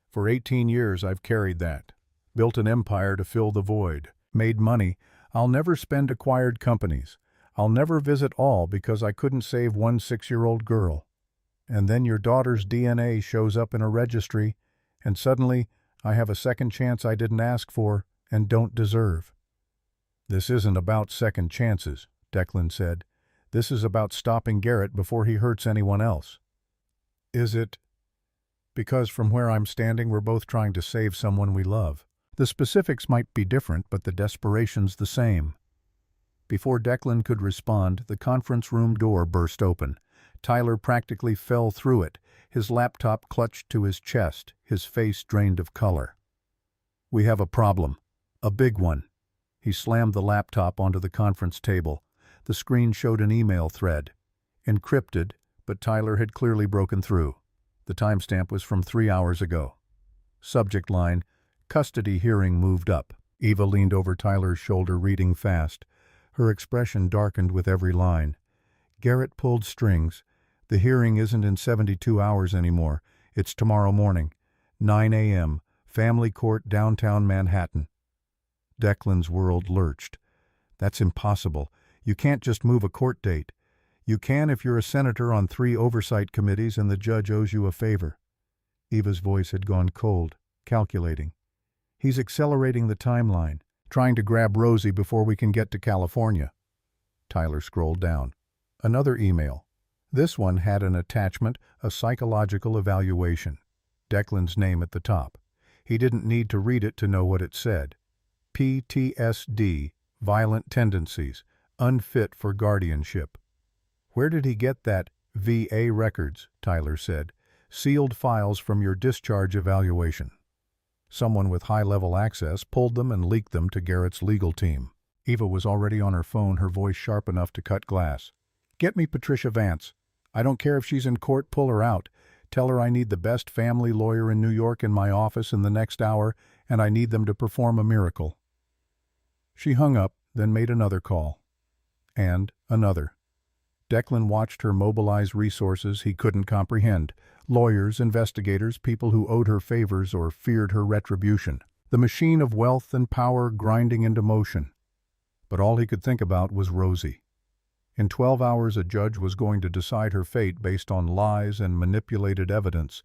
"For 18 years I've carried that. Built an empire to fill the void. Made money. I'll never spend acquired companies. I'll never visit all because I couldn't save one 6-year-old girl. And then your daughter's DNA shows up in a registry, and suddenly I have a second chance I didn't ask for and don't deserve." "This isn't about second chances," Declan said. "This is about stopping Garrett before he hurts anyone else." "Is it?" "Because from where I'm standing, we're both trying to save someone we love. The specifics might be different, but the desperation's the same." Before Declan could respond, the conference room door burst open. Tyler practically fell through it, his laptop clutched to his chest, his face drained of color. "We have a problem. A big one." He slammed the laptop onto the conference table. The screen showed an email thread. Encrypted, but Tyler had clearly broken through. The timestamp was from 3 hours ago. Subject line, "Custody hearing moved up." Eva leaned over Tyler's shoulder, reading fast. Her expression darkened with every line. "Garrett pulled strings. The hearing isn't in 72 hours anymore. It's tomorrow morning. 9 a.m. Family Court, downtown Manhattan." Declan's world lurched. "That's impossible. You can't just move a court date. You can if you're a senator on 3 oversight committees and the judge owes you a favor." Eva's voice had gone cold, calculating. He's accelerating the timeline, trying to grab Rosie before we can get to California. Tyler scrolled down. Another email. This one had an attachment, a psychological evaluation. Declan's name at the top. He didn't need to read it to know what it said. PTSD, violent tendencies, unfit for guardianship. Where did he get that? VA records, Tyler said. Sealed files from your discharge evaluation. Someone with high-level access pulled them and leaked them to Garrett's legal team. Eva was already on her phone, her voice sharp enough to cut glass. Get me Patricia Vance. I don't care if she's in court, pull her out. Tell her I need the best family lawyer in New York in my office in the next hour, and I need them to perform a miracle. She hung up, then made another call. And another. Declan watched her mobilize resources he couldn't comprehend. Lawyers, investigators, people who owed her favors or feared her retribution. The machine of wealth and power grinding into motion. But all he could think about was Rosie. In 12 hours a judge was going to decide her fate based on lies and manipulated evidence,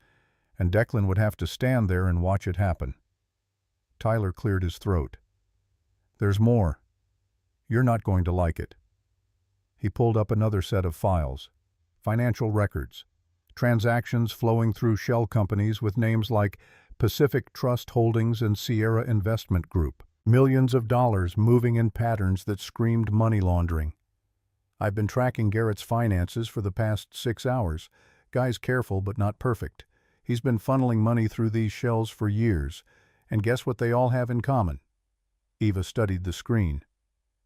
and Declan would have to stand there and watch it happen. Tyler cleared his throat. There's more. You're not going to like it. He pulled up another set of files. Financial records. Transactions flowing through shell companies with names like Pacific Trust Holdings and Sierra Investment Group. Millions of dollars moving in patterns that screamed money laundering. I've been tracking Garrett's finances for the past 6 hours. Guy's careful but not perfect. He's been funneling money through these shells for years. And guess what they all have in common? Eva studied the screen.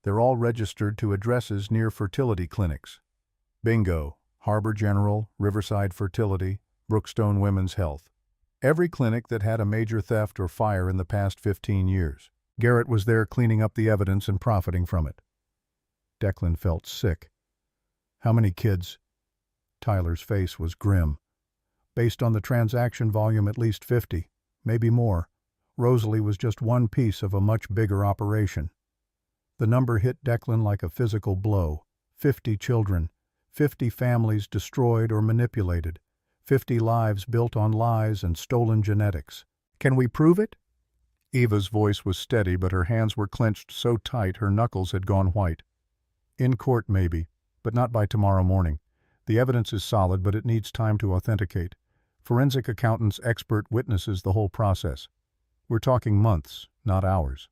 They're all registered to addresses near fertility clinics. Bingo. Harbor General, Riverside Fertility, Brookstone Women's Health. Every clinic that had a major theft or fire in the past 15 years. Garrett was there cleaning up the evidence and profiting from it. Declan felt sick. How many kids? Tyler's face was grim. Based on the transaction volume, at least 50, maybe more. Rosalie was just one piece of a much bigger operation. The number hit Declan like a physical blow. 50 children, 50 families destroyed or manipulated, 50 lives built on lies and stolen genetics. Can we prove it? Eva's voice was steady, but her hands were clenched so tight her knuckles had gone white. In court, maybe, but not by tomorrow morning. The evidence is solid, but it needs time to authenticate. Forensic accountants, expert witnesses, the whole process. We're talking months, not hours.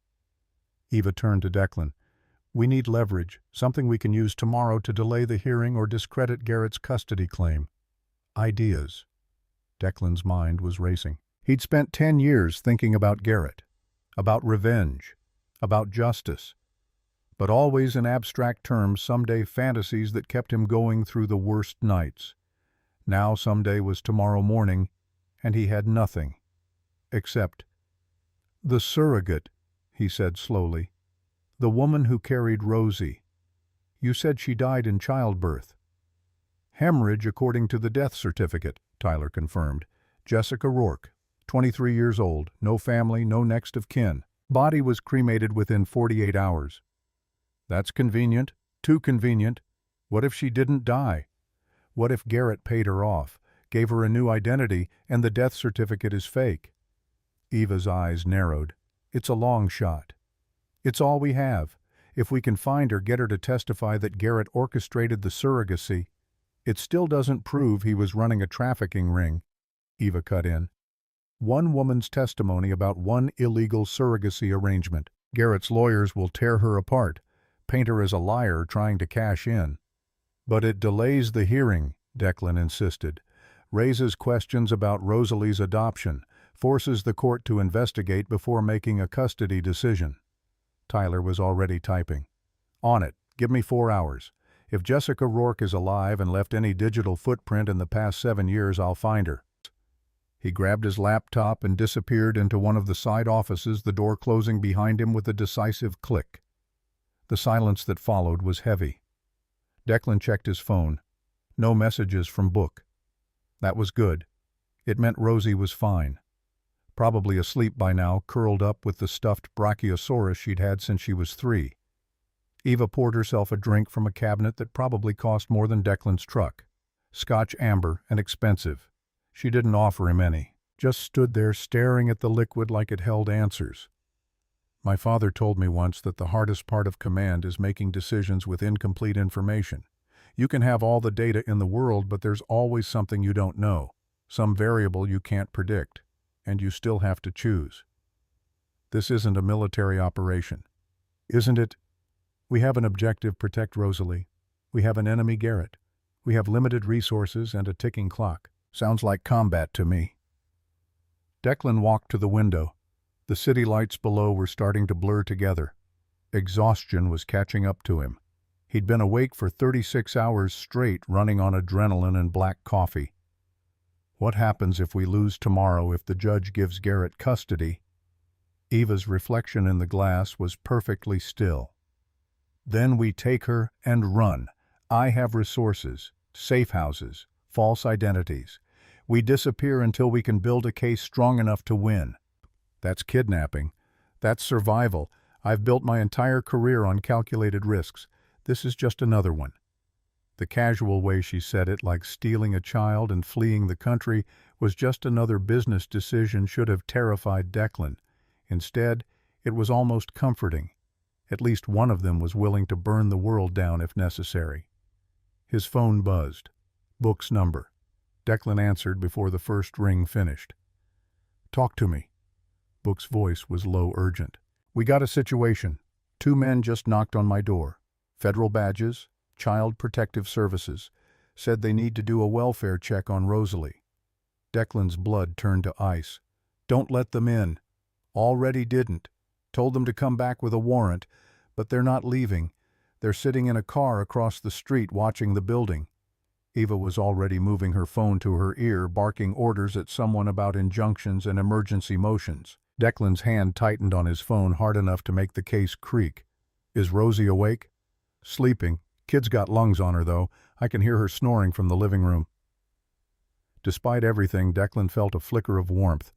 Eva turned to Declan. We need leverage, something we can use tomorrow to delay the hearing or discredit Garrett's custody claim. Ideas. Declan's mind was racing. He'd spent 10 years thinking about Garrett, about revenge, about justice, but always in abstract terms, someday fantasies that kept him going through the worst nights. Now someday was tomorrow morning, and he had nothing. Except the surrogate, he said slowly. The woman who carried Rosie. You said she died in childbirth. Hemorrhage according to the death certificate, Tyler confirmed. Jessica Rourke, 23 years old, no family, no next of kin. Body was cremated within 48 hours. That's convenient, too convenient. What if she didn't die? What if Garrett paid her off, gave her a new identity, and the death certificate is fake? Eva's eyes narrowed. It's a long shot. It's all we have. If we can find her, get her to testify that Garrett orchestrated the surrogacy, it still doesn't prove he was running a trafficking ring. Eva cut in. One woman's testimony about one illegal surrogacy arrangement. Garrett's lawyers will tear her apart, paint her as a liar trying to cash in. But it delays the hearing, Declan insisted, raises questions about Rosalie's adoption, forces the court to investigate before making a custody decision. Tyler was already typing. On it. Give me 4 hours. If Jessica Rourke is alive and left any digital footprint in the past 7 years, I'll find her. He grabbed his laptop and disappeared into one of the side offices, the door closing behind him with a decisive click. The silence that followed was heavy. Declan checked his phone. No messages from Book. That was good. It meant Rosie was fine. Probably asleep by now, curled up with the stuffed brachiosaurus she'd had since she was 3. Eva poured herself a drink from a cabinet that probably cost more than Declan's truck. Scotch amber and expensive. She didn't offer him any. just stood there staring at the liquid like it held answers. My father told me once that the hardest part of command is making decisions with incomplete information. You can have all the data in the world, but there's always something you don't know, some variable you can't predict, and you still have to choose. This isn't a military operation. Isn't it? We have an objective: protect Rosalie. We have an enemy, Garrett. We have limited resources and a ticking clock. Sounds like combat to me. Declan walked to the window. The city lights below were starting to blur together. Exhaustion was catching up to him. He'd been awake for 36 hours straight, running on adrenaline and black coffee. What happens if we lose tomorrow, if the judge gives Garrett custody? Eva's reflection in the glass was perfectly still. Then we take her and run. I have resources, safe houses, false identities. We disappear until we can build a case strong enough to win. That's kidnapping. That's survival. I've built my entire career on calculated risks. This is just another one. The casual way she said it, like stealing a child and fleeing the country, was just another business decision, should have terrified Declan. Instead, it was almost comforting. At least one of them was willing to burn the world down if necessary. His phone buzzed. Book's number. Declan answered before the first ring finished. "Talk to me." Book's voice was low, urgent. "We got a situation. 2 men just knocked on my door. Federal badges, Child Protective Services. Said they need to do a welfare check on Rosalie." Declan's blood turned to ice. "Don't let them in." "Already didn't. Told them to come back with a warrant, but they're not leaving. They're sitting in a car across the street watching the building." Eva was already moving her phone to her ear, barking orders at someone about injunctions and emergency motions. Declan's hand tightened on his phone hard enough to make the case creak. "Is Rosie awake?" "Sleeping. Kid's got lungs on her, though. I can hear her snoring from the living room." Despite everything, Declan felt a flicker of warmth.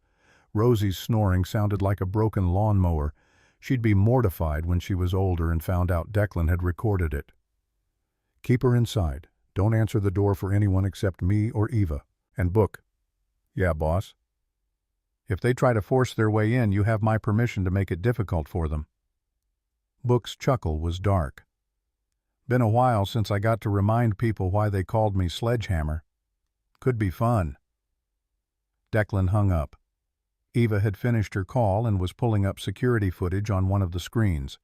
Rosie's snoring sounded like a broken lawnmower. She'd be mortified when she was older and found out Declan had recorded it. "Keep her inside. Don't answer the door for anyone except me or Eva. And Book." "Yeah, boss." "If they try to force their way in, you have my permission to make it difficult for them." Book's chuckle was dark. "Been a while since I got to remind people why they called me Sledgehammer. Could be fun." Declan hung up. Eva had finished her call and was pulling up security footage on one of the screens.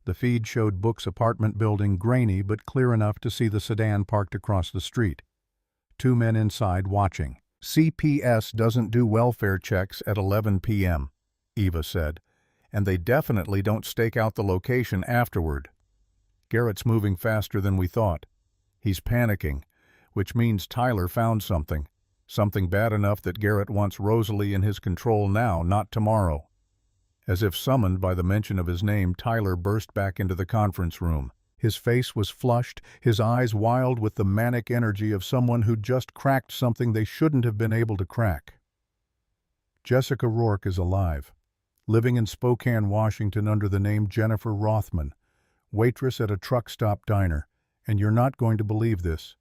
The feed showed Book's apartment building, grainy but clear enough to see the sedan parked across the street. 2 men inside watching. "CPS doesn't do welfare checks at 11 p.m., Eva said, "and they definitely don't stake out the location afterward. Garrett's moving faster than we thought. He's panicking, which means Tyler found something. Something bad enough that Garrett wants Rosalie in his control now, not tomorrow." As if summoned by the mention of his name, Tyler burst back into the conference room. His face was flushed, his eyes wild with the manic energy of someone who'd just cracked something they shouldn't have been able to crack. "Jessica Rourke is alive, living in Spokane, Washington under the name Jennifer Rothman, waitress at a truck stop diner, and you're not going to believe this."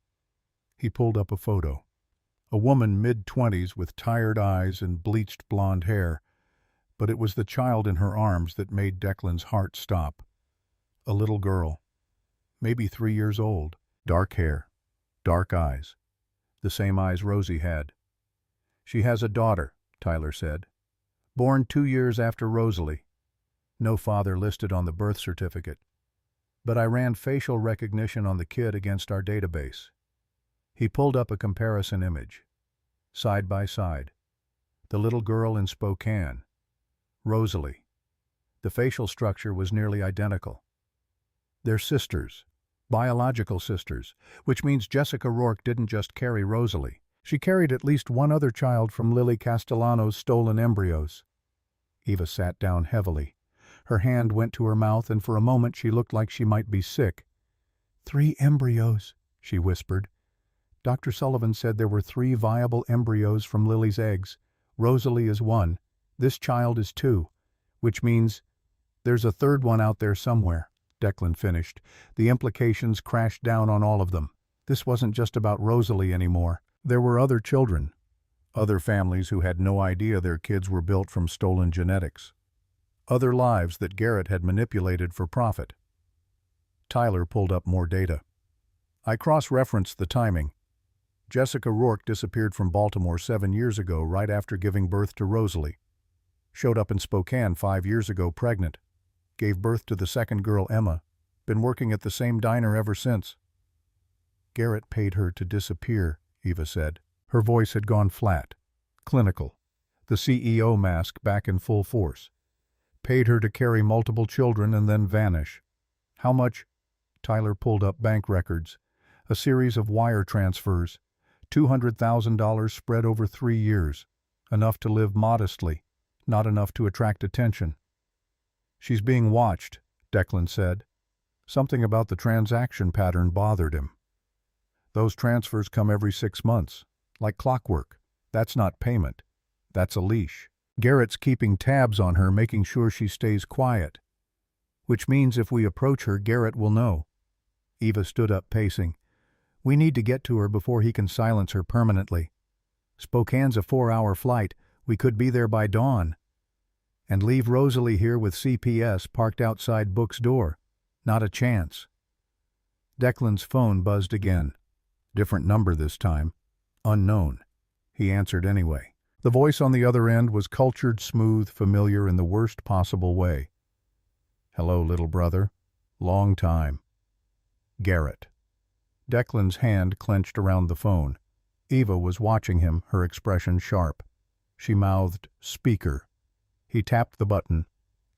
He pulled up a photo. A woman mid-20s with tired eyes and bleached blonde hair, but it was the child in her arms that made Declan's heart stop. A little girl, maybe 3 years old, dark hair, dark eyes, the same eyes Rosie had. "She has a daughter," Tyler said, "born 2 years after Rosalie. No father listed on the birth certificate. But I ran facial recognition on the kid against our database." He pulled up a comparison image. Side by side. The little girl in Spokane. Rosalie. The facial structure was nearly identical. They're sisters. Biological sisters. Which means Jessica Rourke didn't just carry Rosalie. She carried at least one other child from Lily Castellano's stolen embryos. Eva sat down heavily. Her hand went to her mouth, and for a moment she looked like she might be sick. 3 embryos, she whispered. Dr. Sullivan said there were 3 viable embryos from Lily's eggs. Rosalie is 1. This child is 2. Which means there's a 3rd one out there somewhere, Declan finished. The implications crashed down on all of them. This wasn't just about Rosalie anymore. There were other children. Other families who had no idea their kids were built from stolen genetics. Other lives that Garrett had manipulated for profit. Tyler pulled up more data. I cross-referenced the timing. Jessica Rourke disappeared from Baltimore 7 years ago right after giving birth to Rosalie. Showed up in Spokane 5 years ago pregnant. Gave birth to the second girl, Emma. Been working at the same diner ever since. Garrett paid her to disappear, Eva said. Her voice had gone flat. Clinical. The CEO mask back in full force. Paid her to carry multiple children and then vanish. How much? Tyler pulled up bank records. A series of wire transfers. $200,000 spread over 3 years. Enough to live modestly. Not enough to attract attention. She's being watched, Declan said. Something about the transaction pattern bothered him. Those transfers come every 6 months. Like clockwork. That's not payment. That's a leash. Garrett's keeping tabs on her, making sure she stays quiet. Which means if we approach her, Garrett will know. Eva stood up, pacing. We need to get to her before he can silence her permanently. Spokane's a 4-hour flight. We could be there by dawn. And leave Rosalie here with CPS parked outside Book's door. Not a chance. Declan's phone buzzed again. Different number this time. Unknown. He answered anyway. The voice on the other end was cultured, smooth, familiar in the worst possible way. Hello, little brother. Long time. Garrett. Declan's hand clenched around the phone. Eva was watching him, her expression sharp. She mouthed, "Speaker." He tapped the button.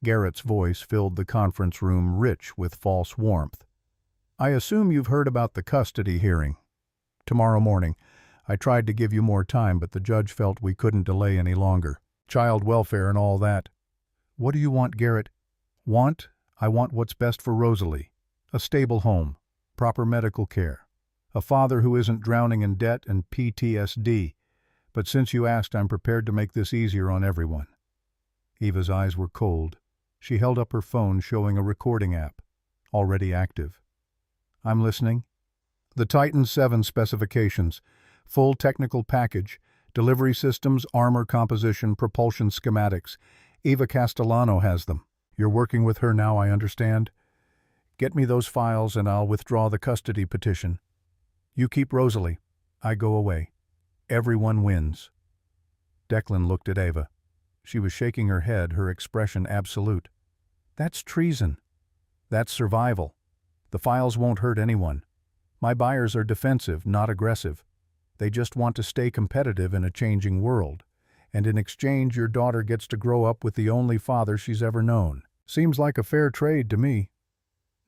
Garrett's voice filled the conference room, rich with false warmth. I assume you've heard about the custody hearing. Tomorrow morning. I tried to give you more time, but the judge felt we couldn't delay any longer. Child welfare and all that. What do you want, Garrett? Want? I want what's best for Rosalie. A stable home. Proper medical care. A father who isn't drowning in debt and PTSD. But since you asked, I'm prepared to make this easier on everyone. Eva's eyes were cold. She held up her phone, showing a recording app. Already active. I'm listening. The Titan 7 specifications. Full technical package. Delivery systems, armor composition, propulsion schematics. Eva Castellano has them. You're working with her now, I understand. Get me those files and I'll withdraw the custody petition. You keep Rosalie. I go away. Everyone wins. Declan looked at Eva. She was shaking her head, her expression absolute. That's treason. That's survival. The files won't hurt anyone. My buyers are defensive, not aggressive. They just want to stay competitive in a changing world. And in exchange, your daughter gets to grow up with the only father she's ever known. Seems like a fair trade to me.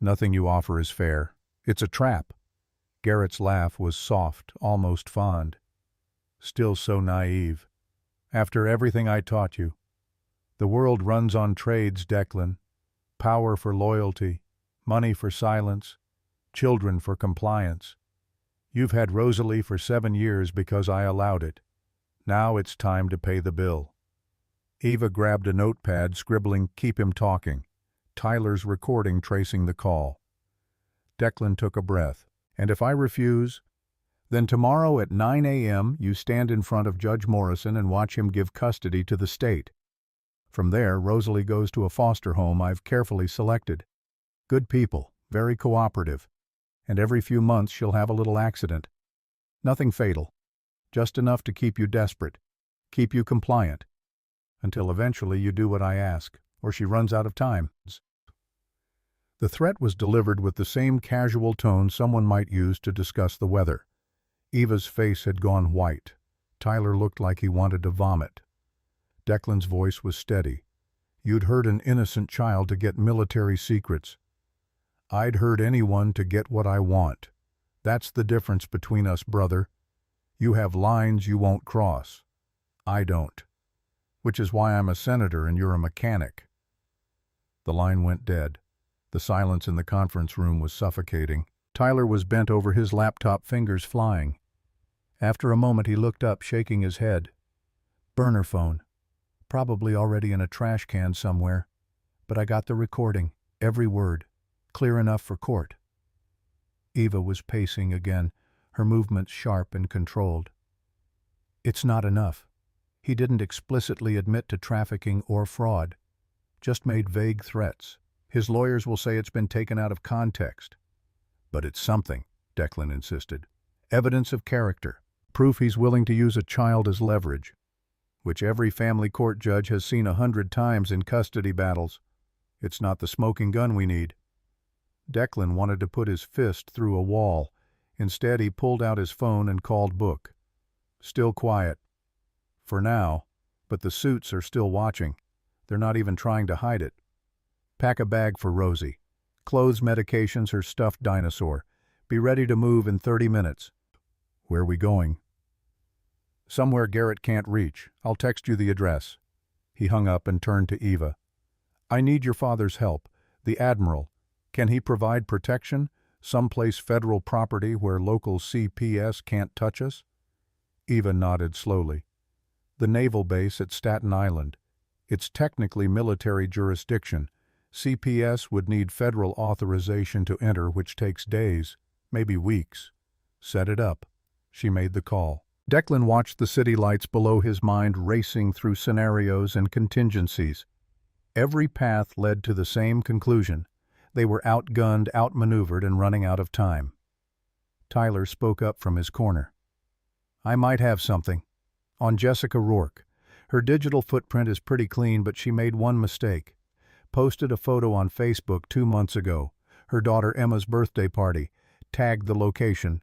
Nothing you offer is fair. It's a trap. Garrett's laugh was soft, almost fond. Still so naive. After everything I taught you. The world runs on trades, Declan. Power for loyalty, money for silence, children for compliance. You've had Rosalie for 7 years because I allowed it. Now it's time to pay the bill. Eva grabbed a notepad, scribbling, "Keep him talking." Tyler's recording tracing the call. Declan took a breath. And if I refuse? Then tomorrow at 9 a.m. you stand in front of Judge Morrison and watch him give custody to the state. From there, Rosalie goes to a foster home I've carefully selected. Good people, very cooperative. And every few months she'll have a little accident. Nothing fatal. Just enough to keep you desperate. Keep you compliant. Until eventually you do what I ask, or she runs out of time. The threat was delivered with the same casual tone someone might use to discuss the weather. Eva's face had gone white. Tyler looked like he wanted to vomit. Declan's voice was steady. You'd hurt an innocent child to get military secrets. I'd hurt anyone to get what I want. That's the difference between us, brother. You have lines you won't cross. I don't. Which is why I'm a senator and you're a mechanic. The line went dead. The silence in the conference room was suffocating. Tyler was bent over his laptop, fingers flying. After a moment he looked up, shaking his head. Burner phone. Probably already in a trash can somewhere. But I got the recording, every word. Clear enough for court. Eva was pacing again, her movements sharp and controlled. It's not enough. He didn't explicitly admit to trafficking or fraud, just made vague threats. His lawyers will say it's been taken out of context. But it's something, Declan insisted. Evidence of character. Proof he's willing to use a child as leverage, which every family court judge has seen 100 times in custody battles. It's not the smoking gun we need. Declan wanted to put his fist through a wall. Instead, he pulled out his phone and called Book. Still quiet. For now, but the suits are still watching. They're not even trying to hide it. Pack a bag for Rosie. Clothes, medications, her stuffed dinosaur. Be ready to move in 30 minutes. Where are we going? Somewhere Garrett can't reach. I'll text you the address. He hung up and turned to Eva. I need your father's help. The Admiral. Can he provide protection? Someplace federal property where local CPS can't touch us? Eva nodded slowly. The naval base at Staten Island. It's technically military jurisdiction. CPS would need federal authorization to enter, which takes days, maybe weeks. Set it up. She made the call. Declan watched the city lights below his mind racing through scenarios and contingencies. Every path led to the same conclusion. They were outgunned, outmaneuvered, and running out of time. Tyler spoke up from his corner. I might have something. On Jessica Rourke. Her digital footprint is pretty clean, but she made one mistake. Posted a photo on Facebook 2 months ago. Her daughter Emma's birthday party. Tagged the location.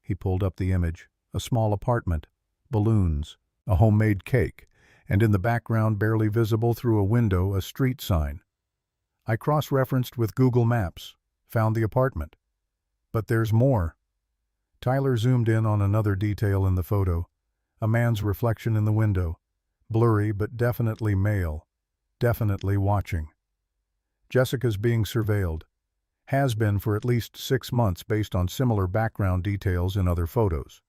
He pulled up the image. A small apartment. Balloons. A homemade cake. And in the background, barely visible through a window, a street sign. I cross-referenced with Google Maps. Found the apartment. But there's more. Tyler zoomed in on another detail in the photo. A man's reflection in the window. Blurry, but definitely male. Definitely watching. Jessica's being surveilled. Has been for at least 6 months based on similar background details in other photos.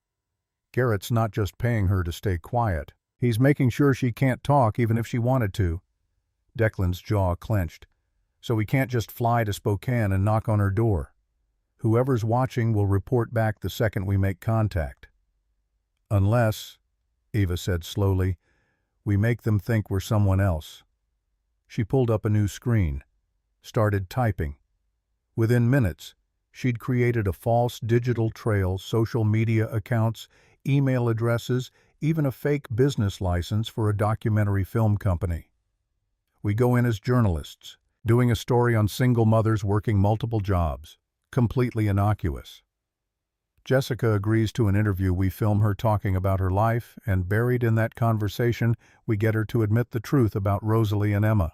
Garrett's not just paying her to stay quiet. He's making sure she can't talk even if she wanted to. Declan's jaw clenched. So we can't just fly to Spokane and knock on her door. Whoever's watching will report back the second we make contact. Unless, Eva said slowly, we make them think we're someone else. She pulled up a new screen. Started typing. Within minutes, she'd created a false digital trail, social media accounts, email addresses, even a fake business license for a documentary film company. We go in as journalists, doing a story on single mothers working multiple jobs. Completely innocuous. Jessica agrees to an interview. We film her talking about her life, and buried in that conversation, we get her to admit the truth about Rosalie and Emma.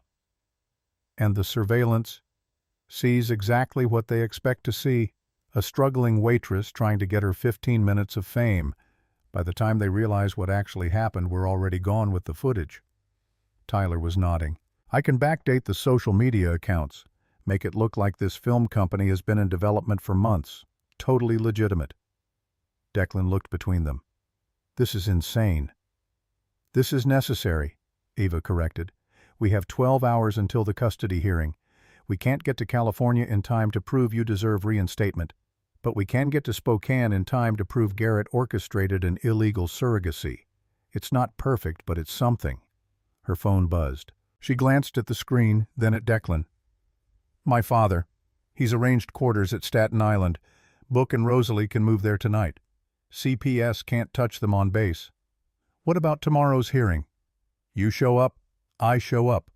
And the surveillance sees exactly what they expect to see, a struggling waitress trying to get her 15 minutes of fame. By the time they realize what actually happened, we're already gone with the footage. Tyler was nodding. I can backdate the social media accounts, make it look like this film company has been in development for months. Totally legitimate. Declan looked between them. This is insane. This is necessary, Eva corrected. We have 12 hours until the custody hearing. We can't get to California in time to prove you deserve reinstatement, but we can get to Spokane in time to prove Garrett orchestrated an illegal surrogacy. It's not perfect, but it's something. Her phone buzzed. She glanced at the screen, then at Declan. My father. He's arranged quarters at Staten Island. Book and Rosalie can move there tonight. CPS can't touch them on base. What about tomorrow's hearing? You show up, I show up.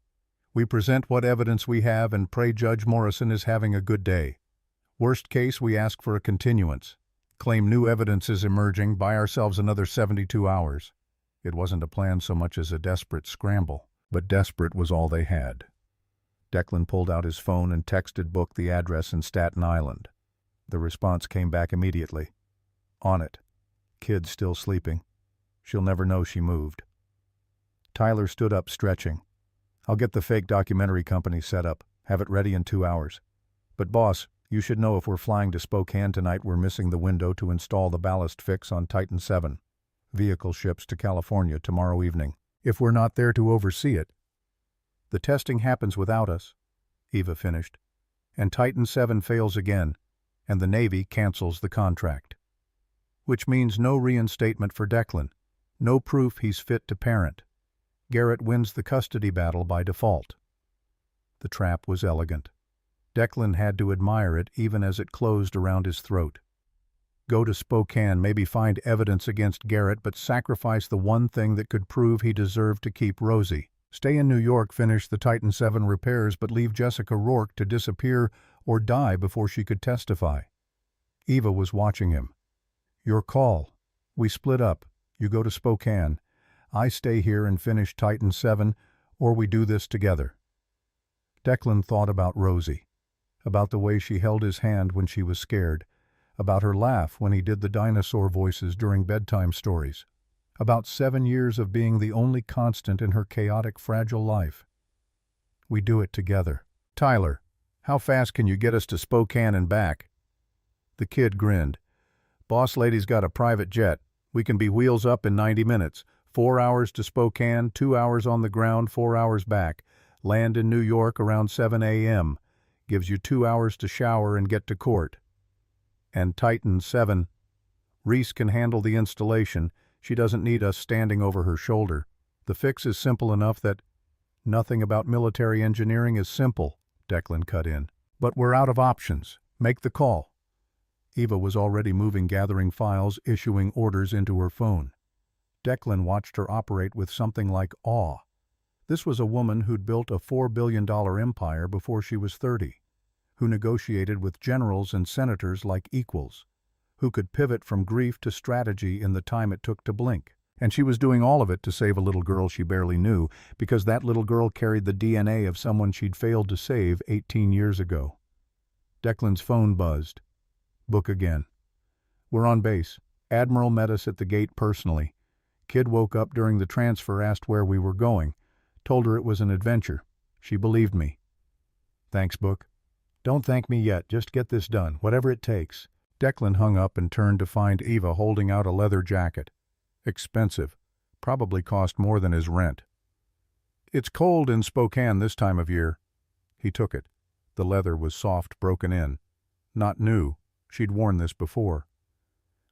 We present what evidence we have and pray Judge Morrison is having a good day. Worst case, we ask for a continuance. Claim new evidence is emerging, buy ourselves another 72 hours. It wasn't a plan so much as a desperate scramble, but desperate was all they had. Declan pulled out his phone and texted Book the address in Staten Island. The response came back immediately. On it. Kid still sleeping. She'll never know she moved. Tyler stood up, stretching. I'll get the fake documentary company set up, have it ready in 2 hours. But boss, you should know if we're flying to Spokane tonight, we're missing the window to install the ballast fix on Titan 7. Vehicle ships to California tomorrow evening. If we're not there to oversee it. The testing happens without us, Eva finished. And Titan 7 fails again, and the Navy cancels the contract. Which means no reinstatement for Declan. No proof he's fit to parent. Garrett wins the custody battle by default. The trap was elegant. Declan had to admire it even as it closed around his throat. Go to Spokane, maybe find evidence against Garrett, but sacrifice the one thing that could prove he deserved to keep Rosie. Stay in New York, finish the Titan 7 repairs, but leave Jessica Rourke to disappear or die before she could testify. Eva was watching him. Your call. We split up. You go to Spokane. I stay here and finish Titan 7, or we do this together. Declan thought about Rosie, about the way she held his hand when she was scared, about her laugh when he did the dinosaur voices during bedtime stories, about 7 years of being the only constant in her chaotic, fragile life. We do it together. Tyler, how fast can you get us to Spokane and back? The kid grinned. Boss lady's got a private jet. We can be wheels up in 90 minutes. 4 hours to Spokane, 2 hours on the ground, 4 hours back. Land in New York around 7 a.m. Gives you 2 hours to shower and get to court. And Titan 7. Reese can handle the installation. She doesn't need us standing over her shoulder. The fix is simple enough that nothing about military engineering is simple, Declan cut in. But we're out of options. Make the call. Eva was already moving, gathering files, issuing orders into her phone. Declan watched her operate with something like awe. This was a woman who'd built a $4 billion empire before she was 30, who negotiated with generals and senators like equals, who could pivot from grief to strategy in the time it took to blink. And she was doing all of it to save a little girl she barely knew, because that little girl carried the DNA of someone she'd failed to save 18 years ago. Declan's phone buzzed. Book again. We're on base. Admiral met us at the gate personally. Kid woke up during the transfer, asked where we were going. Told her it was an adventure. She believed me. Thanks, Book. Don't thank me yet. Just get this done, whatever it takes. Declan hung up and turned to find Eva holding out a leather jacket. Expensive. Probably cost more than his rent. It's cold in Spokane this time of year. He took it. The leather was soft, broken in. Not new. She'd worn this before.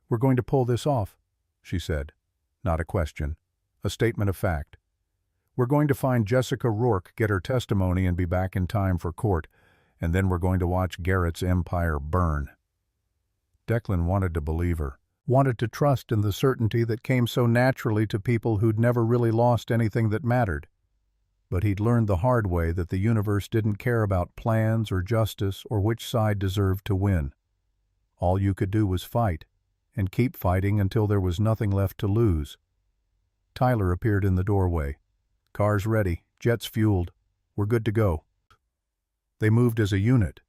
We're going to pull this off, she said. Not a question. A statement of fact. We're going to find Jessica Rourke, get her testimony, and be back in time for court, and then we're going to watch Garrett's empire burn. Declan wanted to believe her, wanted to trust in the certainty that came so naturally to people who'd never really lost anything that mattered. But he'd learned the hard way that the universe didn't care about plans or justice or which side deserved to win. All you could do was fight, and keep fighting until there was nothing left to lose. Tyler appeared in the doorway. Car's ready, jets fueled. We're good to go. They moved as a unit.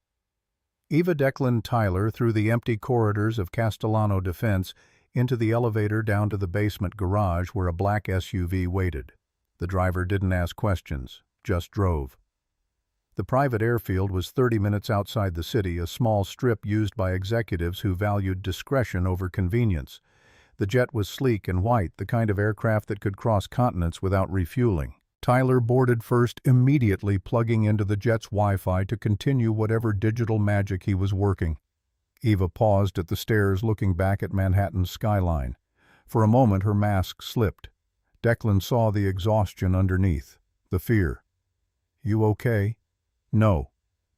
Eva, Declan, Tyler through the empty corridors of Castellano Defense into the elevator down to the basement garage where a black SUV waited. The driver didn't ask questions, just drove. The private airfield was 30 minutes outside the city, a small strip used by executives who valued discretion over convenience. The jet was sleek and white, the kind of aircraft that could cross continents without refueling. Tyler boarded first, immediately plugging into the jet's Wi-Fi to continue whatever digital magic he was working. Eva paused at the stairs, looking back at Manhattan's skyline. For a moment her mask slipped. Declan saw the exhaustion underneath, the fear. You okay? No,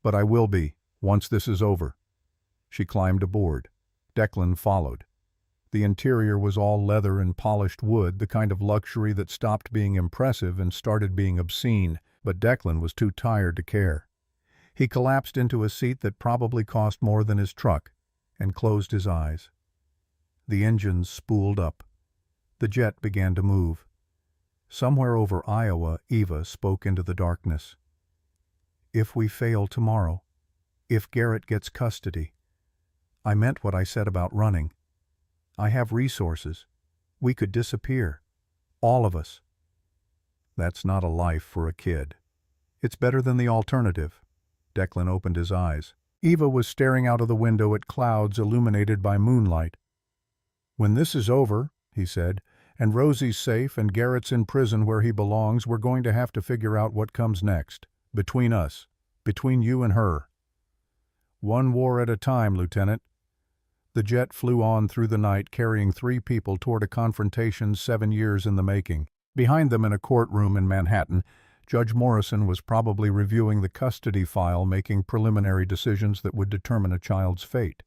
but I will be, once this is over. She climbed aboard. Declan followed. The interior was all leather and polished wood, the kind of luxury that stopped being impressive and started being obscene, but Declan was too tired to care. He collapsed into a seat that probably cost more than his truck, and closed his eyes. The engines spooled up. The jet began to move. Somewhere over Iowa, Eva spoke into the darkness. If we fail tomorrow, if Garrett gets custody, I meant what I said about running. I have resources. We could disappear. All of us. That's not a life for a kid. It's better than the alternative. Declan opened his eyes. Eva was staring out of the window at clouds illuminated by moonlight. When this is over, he said, and Rosie's safe and Garrett's in prison where he belongs, we're going to have to figure out what comes next. Between us. Between you and her. One war at a time, Lieutenant. The jet flew on through the night, carrying 3 people toward a confrontation 7 years in the making. Behind them in a courtroom in Manhattan, Judge Morrison was probably reviewing the custody file, making preliminary decisions that would determine a child's fate.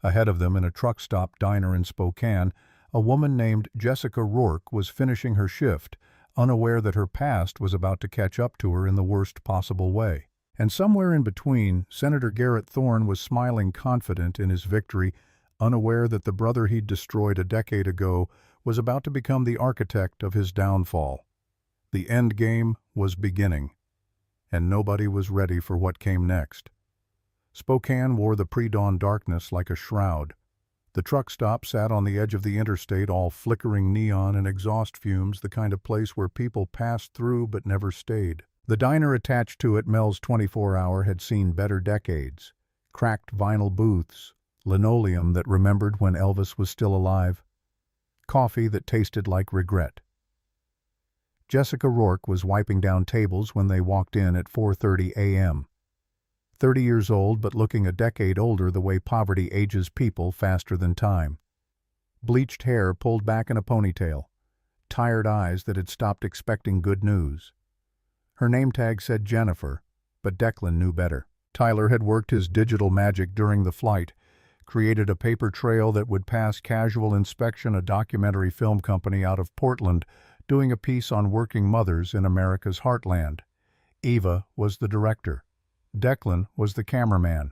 Ahead of them in a truck stop diner in Spokane, a woman named Jessica Rourke was finishing her shift, unaware that her past was about to catch up to her in the worst possible way. And somewhere in between, Senator Garrett Thorne was smiling confident in his victory, unaware that the brother he'd destroyed a decade ago was about to become the architect of his downfall. The end game was beginning, and nobody was ready for what came next. Spokane wore the pre-dawn darkness like a shroud. The truck stop sat on the edge of the interstate, all flickering neon and exhaust fumes, the kind of place where people passed through but never stayed. The diner attached to it, Mel's 24-hour, had seen better decades. Cracked vinyl booths, linoleum that remembered when Elvis was still alive, coffee that tasted like regret. Jessica Rourke was wiping down tables when they walked in at 4:30 a.m. 30 years old, but looking a decade older the way poverty ages people faster than time. Bleached hair pulled back in a ponytail, tired eyes that had stopped expecting good news. Her name tag said Jennifer, but Declan knew better. Tyler had worked his digital magic during the flight, created a paper trail that would pass casual inspection, a documentary film company out of Portland doing a piece on working mothers in America's heartland. Eva was the director. Declan was the cameraman.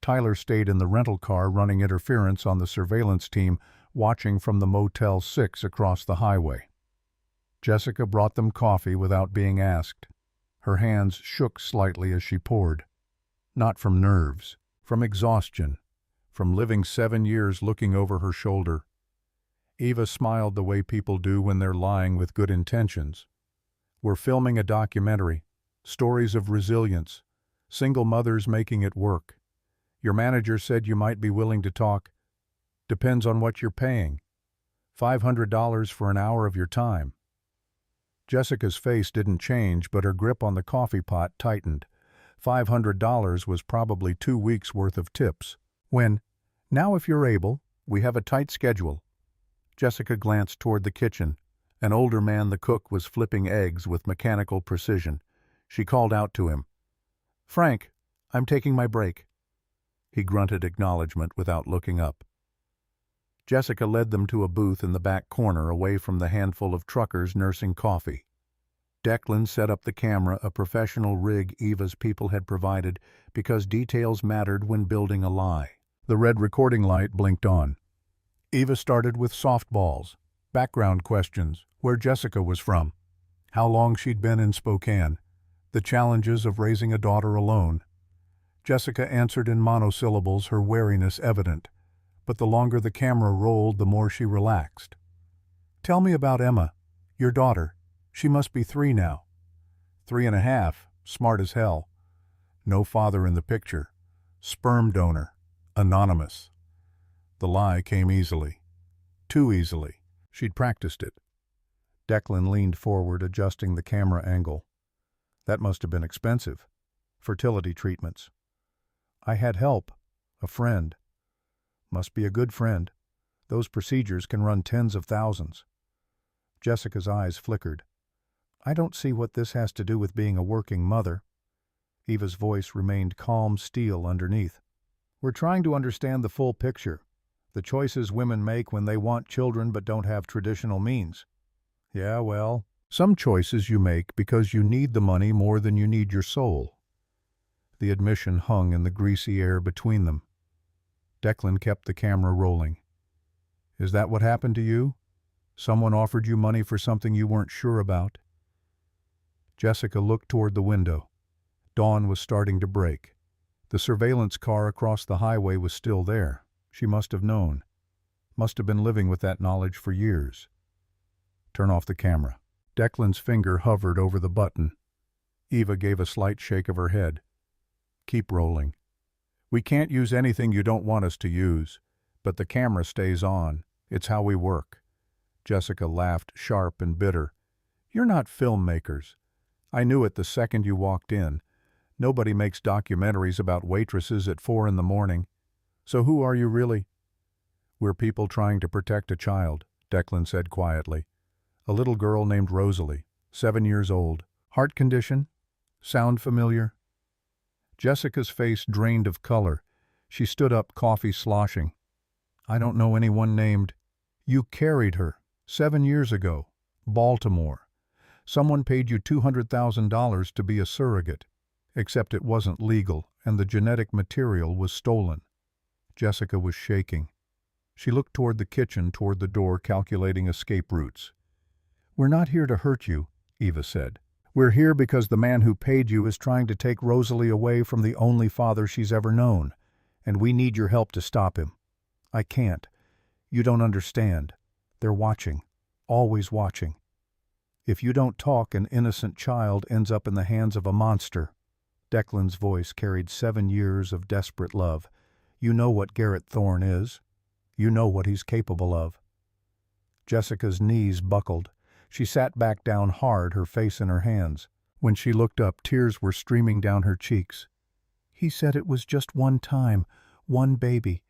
Tyler stayed in the rental car running interference on the surveillance team, watching from the Motel 6 across the highway. Jessica brought them coffee without being asked. Her hands shook slightly as she poured. Not from nerves, from exhaustion, from living 7 years looking over her shoulder. Eva smiled the way people do when they're lying with good intentions. We're filming a documentary, stories of resilience, single mothers making it work. Your manager said you might be willing to talk. Depends on what you're paying. $500 for an hour of your time. Jessica's face didn't change, but her grip on the coffee pot tightened. $500 was probably 2 weeks' worth of tips. Now if you're able, we have a tight schedule. Jessica glanced toward the kitchen. An older man, the cook, was flipping eggs with mechanical precision. She called out to him, "Frank, I'm taking my break." He grunted acknowledgement without looking up. Jessica led them to a booth in the back corner, away from the handful of truckers nursing coffee. Declan set up the camera, a professional rig Eva's people had provided, because details mattered when building a lie. The red recording light blinked on. Eva started with softballs, background questions, where Jessica was from, how long she'd been in Spokane, the challenges of raising a daughter alone. Jessica answered in monosyllables, her wariness evident, but the longer the camera rolled, the more she relaxed. "Tell me about Emma, your daughter. She must be 3 now." 3.5, smart as hell. No father in the picture. Sperm donor. Anonymous. The lie came easily. Too easily. She'd practiced it. Declan leaned forward, adjusting the camera angle. That must have been expensive. Fertility treatments. "I had help. A friend." "Must be a good friend. Those procedures can run tens of thousands." Jessica's eyes flickered. "I don't see what this has to do with being a working mother." Eva's voice remained calm steel underneath. "We're trying to understand the full picture. The choices women make when they want children but don't have traditional means." "Yeah, well, some choices you make because you need the money more than you need your soul." The admission hung in the greasy air between them. Declan kept the camera rolling. "Is that what happened to you? Someone offered you money for something you weren't sure about?" Jessica looked toward the window. Dawn was starting to break. The surveillance car across the highway was still there. She must have known. Must have been living with that knowledge for years. "Turn off the camera." Declan's finger hovered over the button. Eva gave a slight shake of her head. "Keep rolling. We can't use anything you don't want us to use, but the camera stays on. It's how we work." Jessica laughed, sharp and bitter. "You're not filmmakers. I knew it the second you walked in. Nobody makes documentaries about waitresses at 4 in the morning. So who are you really? We're people trying to protect a child, Declan said quietly. A little girl named Rosalie, 7 years old. Heart condition? Sound familiar? Jessica's face drained of color. She stood up, coffee sloshing. I don't know anyone named. You carried her 7 years ago. Baltimore. Someone paid you $200,000 to be a surrogate. Except it wasn't legal, and the genetic material was stolen. Jessica was shaking. She looked toward the kitchen, toward the door, calculating escape routes. We're not here to hurt you, Eva said. We're here because the man who paid you is trying to take Rosalie away from the only father she's ever known, and we need your help to stop him. I can't. You don't understand. They're watching. Always watching. If you don't talk, an innocent child ends up in the hands of a monster. Declan's voice carried 7 years of desperate love. You know what Garrett Thorne is. You know what he's capable of. Jessica's knees buckled. She sat back down hard, her face in her hands. When she looked up, tears were streaming down her cheeks. He said it was just one time, one baby.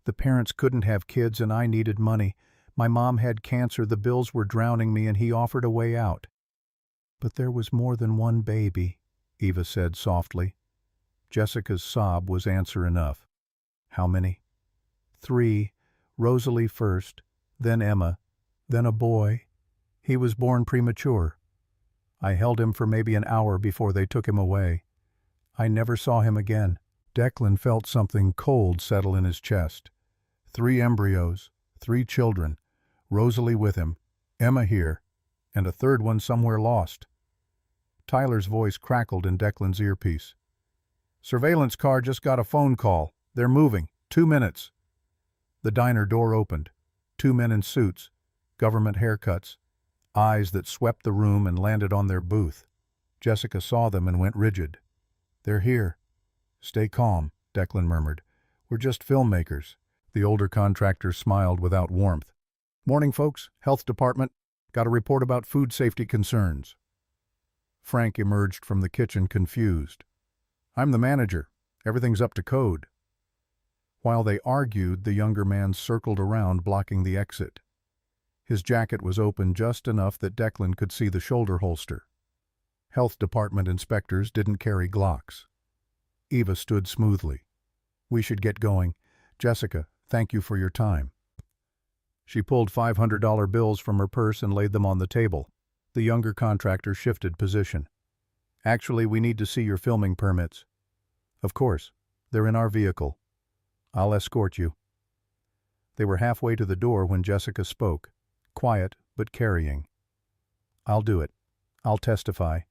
The parents couldn't have kids and I needed money. My mom had cancer, the bills were drowning me, and he offered a way out. But there was more than one baby, Eva said softly. Jessica's sob was answer enough. How many? 3. Rosalie first, then Emma, then a boy. He was born premature. I held him for maybe an hour before they took him away. I never saw him again. Declan felt something cold settle in his chest. 3 embryos, 3 children, Rosalie with him, Emma here, and a third one somewhere lost. Tyler's voice crackled in Declan's earpiece. Surveillance car just got a phone call. They're moving. 2 minutes. The diner door opened. 2 men in suits, government haircuts, eyes that swept the room and landed on their booth. Jessica saw them and went rigid. They're here. Stay calm, Declan murmured. We're just filmmakers. The older contractor smiled without warmth. Morning, folks. Health department. Got a report about food safety concerns. Frank emerged from the kitchen confused. I'm the manager. Everything's up to code. While they argued, the younger man circled around, blocking the exit. His jacket was open just enough that Declan could see the shoulder holster. Health department inspectors didn't carry Glocks. Eva stood smoothly. We should get going. Jessica, thank you for your time. She pulled $500 bills from her purse and laid them on the table. The younger contractor shifted position. Actually, we need to see your filming permits. Of course. They're in our vehicle. I'll escort you. They were halfway to the door when Jessica spoke, quiet but carrying. I'll do it. I'll testify.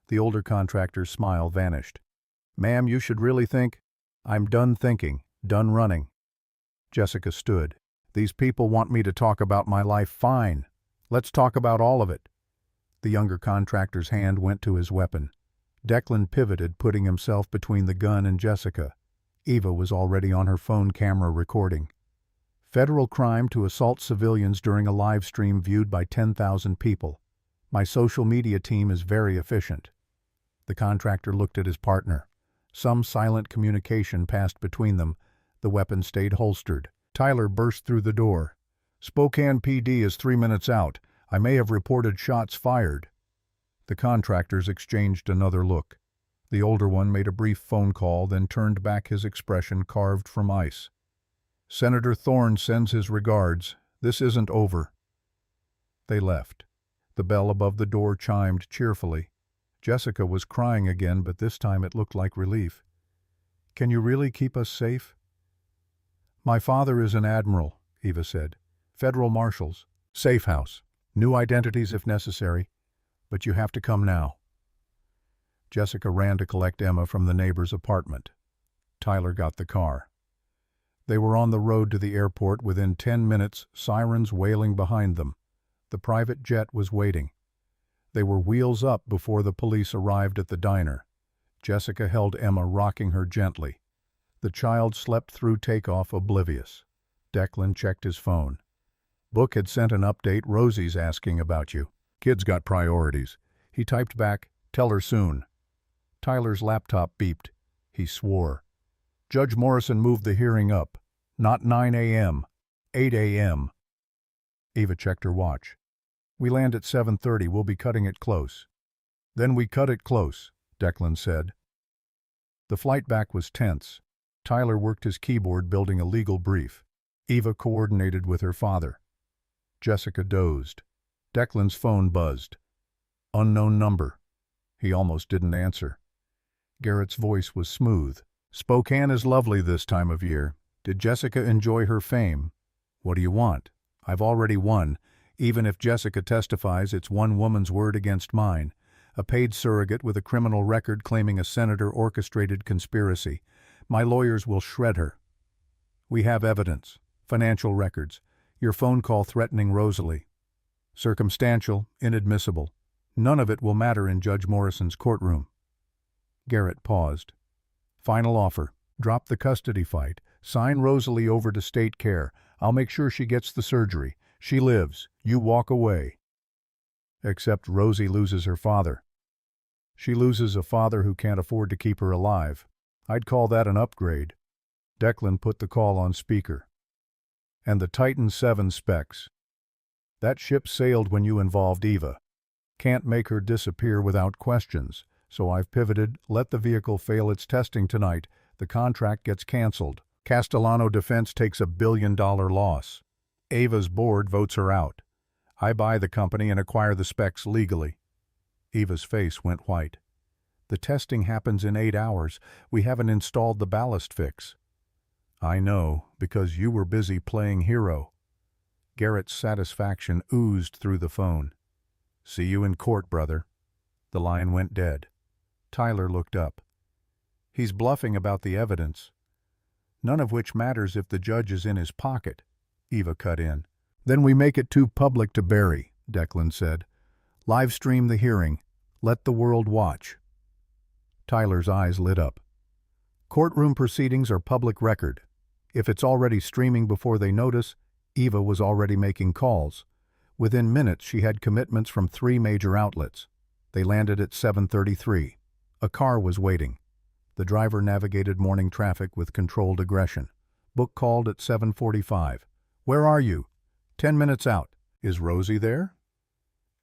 The older contractor's smile vanished. Ma'am, you should really think. I'm done thinking, done running. Jessica stood. These people want me to talk about my life. Fine. Let's talk about all of it. The younger contractor's hand went to his weapon. Declan pivoted, putting himself between the gun and Jessica. Eva was already on her phone camera recording. Federal crime to assault civilians during a live stream viewed by 10,000 people. My social media team is very efficient. The contractor looked at his partner. Some silent communication passed between them. The weapon stayed holstered. Tyler burst through the door. Spokane PD is 3 minutes out. I may have reported shots fired. The contractors exchanged another look. The older one made a brief phone call, then turned back, his expression carved from ice. Senator Thorne sends his regards. This isn't over. They left. The bell above the door chimed cheerfully. Jessica was crying again, but this time it looked like relief. Can you really keep us safe? My father is an admiral, Eva said. Federal marshals. Safe house. New identities if necessary. But you have to come now. Jessica ran to collect Emma from the neighbor's apartment. Tyler got the car. They were on the road to the airport within 10 minutes, sirens wailing behind them. The private jet was waiting. They were wheels up before the police arrived at the diner. Jessica held Emma, rocking her gently. The child slept through takeoff, oblivious. Declan checked his phone. Book had sent an update. Rosie's asking about you. Kid's got priorities. He typed back, tell her soon. Tyler's laptop beeped. He swore. Judge Morrison moved the hearing up. Not 9 a.m., 8 a.m. Eva checked her watch. We land at 7:30. We'll be cutting it close. Then we cut it close, Declan said. The flight back was tense. Tyler worked his keyboard building a legal brief. Eva coordinated with her father. Jessica dozed. Declan's phone buzzed. Unknown number. He almost didn't answer. Garrett's voice was smooth. Spokane is lovely this time of year. Did Jessica enjoy her fame? What do you want? I've already won. Even if Jessica testifies, it's one woman's word against mine. A paid surrogate with a criminal record claiming a senator orchestrated conspiracy. My lawyers will shred her. We have evidence. Financial records. Your phone call threatening Rosalie. Circumstantial, inadmissible. None of it will matter in Judge Morrison's courtroom. Garrett paused. Final offer. Drop the custody fight. Sign Rosalie over to state care. I'll make sure she gets the surgery. She lives. You walk away. Except Rosie loses her father. She loses a father who can't afford to keep her alive. I'd call that an upgrade. Declan put the call on speaker. And the Titan VII specs. That ship sailed when you involved Eva. Can't make her disappear without questions, so I've pivoted. Let the vehicle fail its testing tonight. The contract gets canceled. Castellano Defense takes $1 billion loss. Eva's board votes her out. I buy the company and acquire the specs legally. Eva's face went white. The testing happens in 8 hours. We haven't installed the ballast fix. I know, because you were busy playing hero. Garrett's satisfaction oozed through the phone. See you in court, brother. The line went dead. Tyler looked up. He's bluffing about the evidence. None of which matters if the judge is in his pocket. Eva cut in. Then we make it too public to bury, Declan said. Live stream the hearing. Let the world watch. Tyler's eyes lit up. Courtroom proceedings are public record. If it's already streaming before they notice, Eva was already making calls. Within minutes, she had commitments from 3 major outlets. They landed at 7:33. A car was waiting. The driver navigated morning traffic with controlled aggression. Book called at 7:45. Where are you? 10 minutes out. Is Rosie there?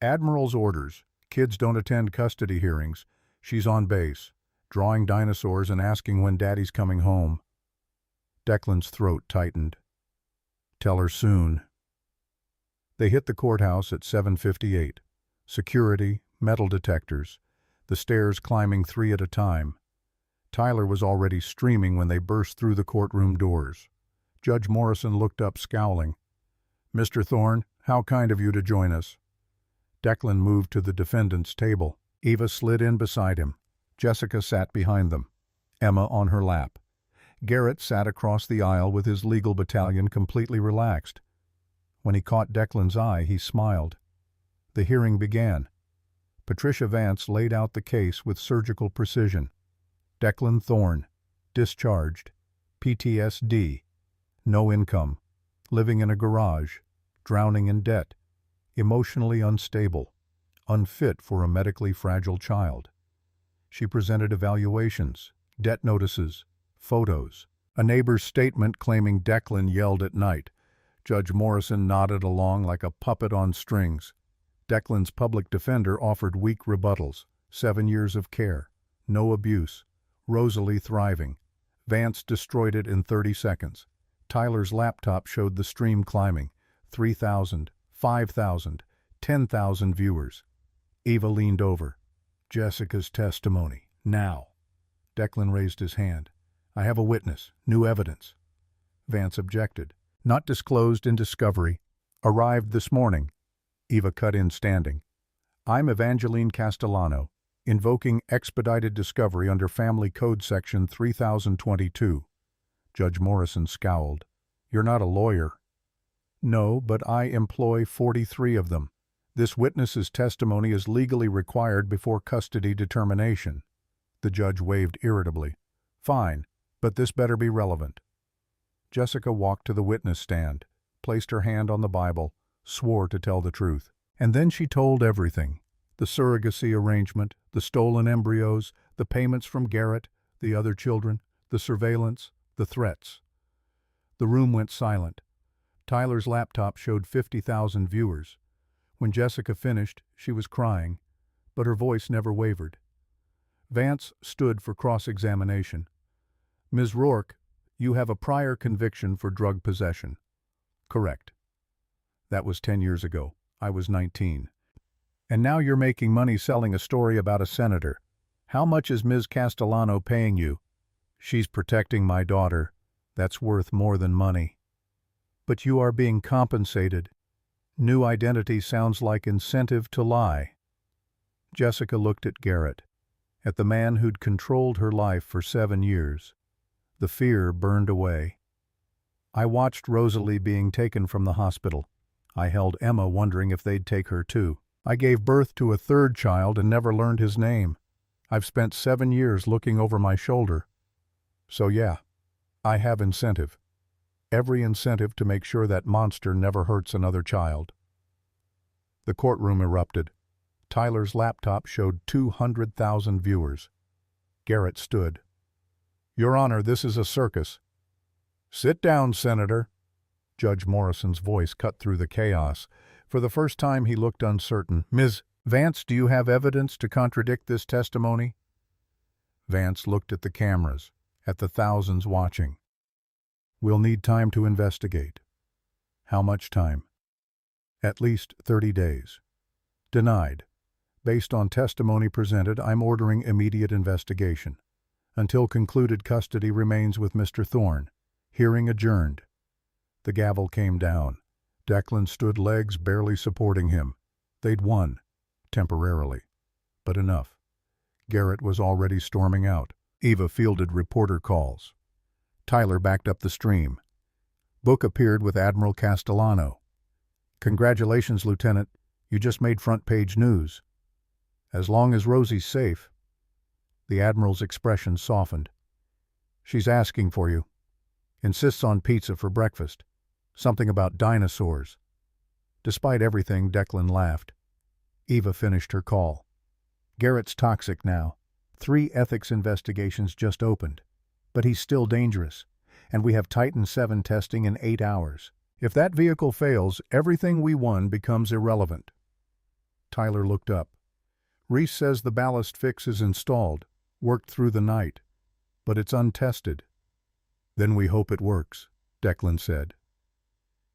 Admiral's orders. Kids don't attend custody hearings. She's on base, drawing dinosaurs and asking when Daddy's coming home. Declan's throat tightened. Tell her soon. They hit the courthouse at 7:58. Security, metal detectors, the stairs climbing 3 at a time. Tyler was already streaming when they burst through the courtroom doors. Judge Morrison looked up scowling. Mr. Thorne, how kind of you to join us. Declan moved to the defendant's table. Eva slid in beside him. Jessica sat behind them, Emma on her lap. Garrett sat across the aisle with his legal battalion completely relaxed. When he caught Declan's eye, he smiled. The hearing began. Patricia Vance laid out the case with surgical precision. Declan Thorne, discharged, PTSD, no income, living in a garage, drowning in debt, emotionally unstable, unfit for a medically fragile child. She presented evaluations, debt notices, photos, a neighbor's statement claiming Declan yelled at night. Judge Morrison nodded along like a puppet on strings. Declan's public defender offered weak rebuttals, 7 years of care, no abuse, Rosalie thriving. Vance destroyed it in 30 seconds. Tyler's laptop showed the stream climbing, 3,000, 5,000, 10,000 viewers. Eva leaned over. Jessica's testimony, now. Declan raised his hand. I have a witness, new evidence. Vance objected. Not disclosed in discovery. Arrived this morning. Eva cut in standing. I'm Evangeline Castellano, invoking expedited discovery under Family Code Section 3022. Judge Morrison scowled. You're not a lawyer. No, but I employ 43 of them. This witness's testimony is legally required before custody determination. The judge waved irritably. Fine, but this better be relevant. Jessica walked to the witness stand, placed her hand on the Bible, swore to tell the truth. And then she told everything. The surrogacy arrangement, the stolen embryos, the payments from Garrett, the other children, the surveillance, the threats. The room went silent. Tyler's laptop showed 50,000 viewers. When Jessica finished, she was crying, but her voice never wavered. Vance stood for cross-examination. "Ms. Rourke, you have a prior conviction for drug possession." "Correct." "That was 10 years ago. I was 19. And now you're making money selling a story about a senator. How much is Ms. Castellano paying you?" "She's protecting my daughter. That's worth more than money." "But you are being compensated." New identity sounds like incentive to lie. Jessica looked at Garrett, at the man who'd controlled her life for 7 years. The fear burned away. "I watched Rosalie being taken from the hospital. I held Emma wondering if they'd take her too. I gave birth to a third child and never learned his name. I've spent 7 years looking over my shoulder. So yeah, I have incentive. Every incentive to make sure that monster never hurts another child." The courtroom erupted. Tyler's laptop showed 200,000 viewers. Garrett stood. "Your Honor, this is a circus." "Sit down, Senator." Judge Morrison's voice cut through the chaos. For the first time he looked uncertain. "Ms. Vance, do you have evidence to contradict this testimony?" Vance looked at the cameras, at the thousands watching. "We'll need time to investigate." "How much time?" "At least 30 days. "Denied. Based on testimony presented, I'm ordering immediate investigation. Until concluded, custody remains with Mr. Thorne. Hearing adjourned." The gavel came down. Declan stood, legs barely supporting him. They'd won. Temporarily. But enough. Garrett was already storming out. Eva fielded reporter calls. Tyler backed up the stream. Book appeared with Admiral Castellano. "Congratulations, Lieutenant. You just made front-page news." "As long as Rosie's safe." The Admiral's expression softened. "She's asking for you. Insists on pizza for breakfast. Something about dinosaurs." Despite everything, Declan laughed. Eva finished her call. "Garrett's toxic now. 3 ethics investigations just opened. But he's still dangerous, and we have Titan 7 testing in 8 hours. If that vehicle fails, everything we won becomes irrelevant." Tyler looked up. "Reese says the ballast fix is installed, worked through the night, but it's untested." "Then we hope it works," Declan said.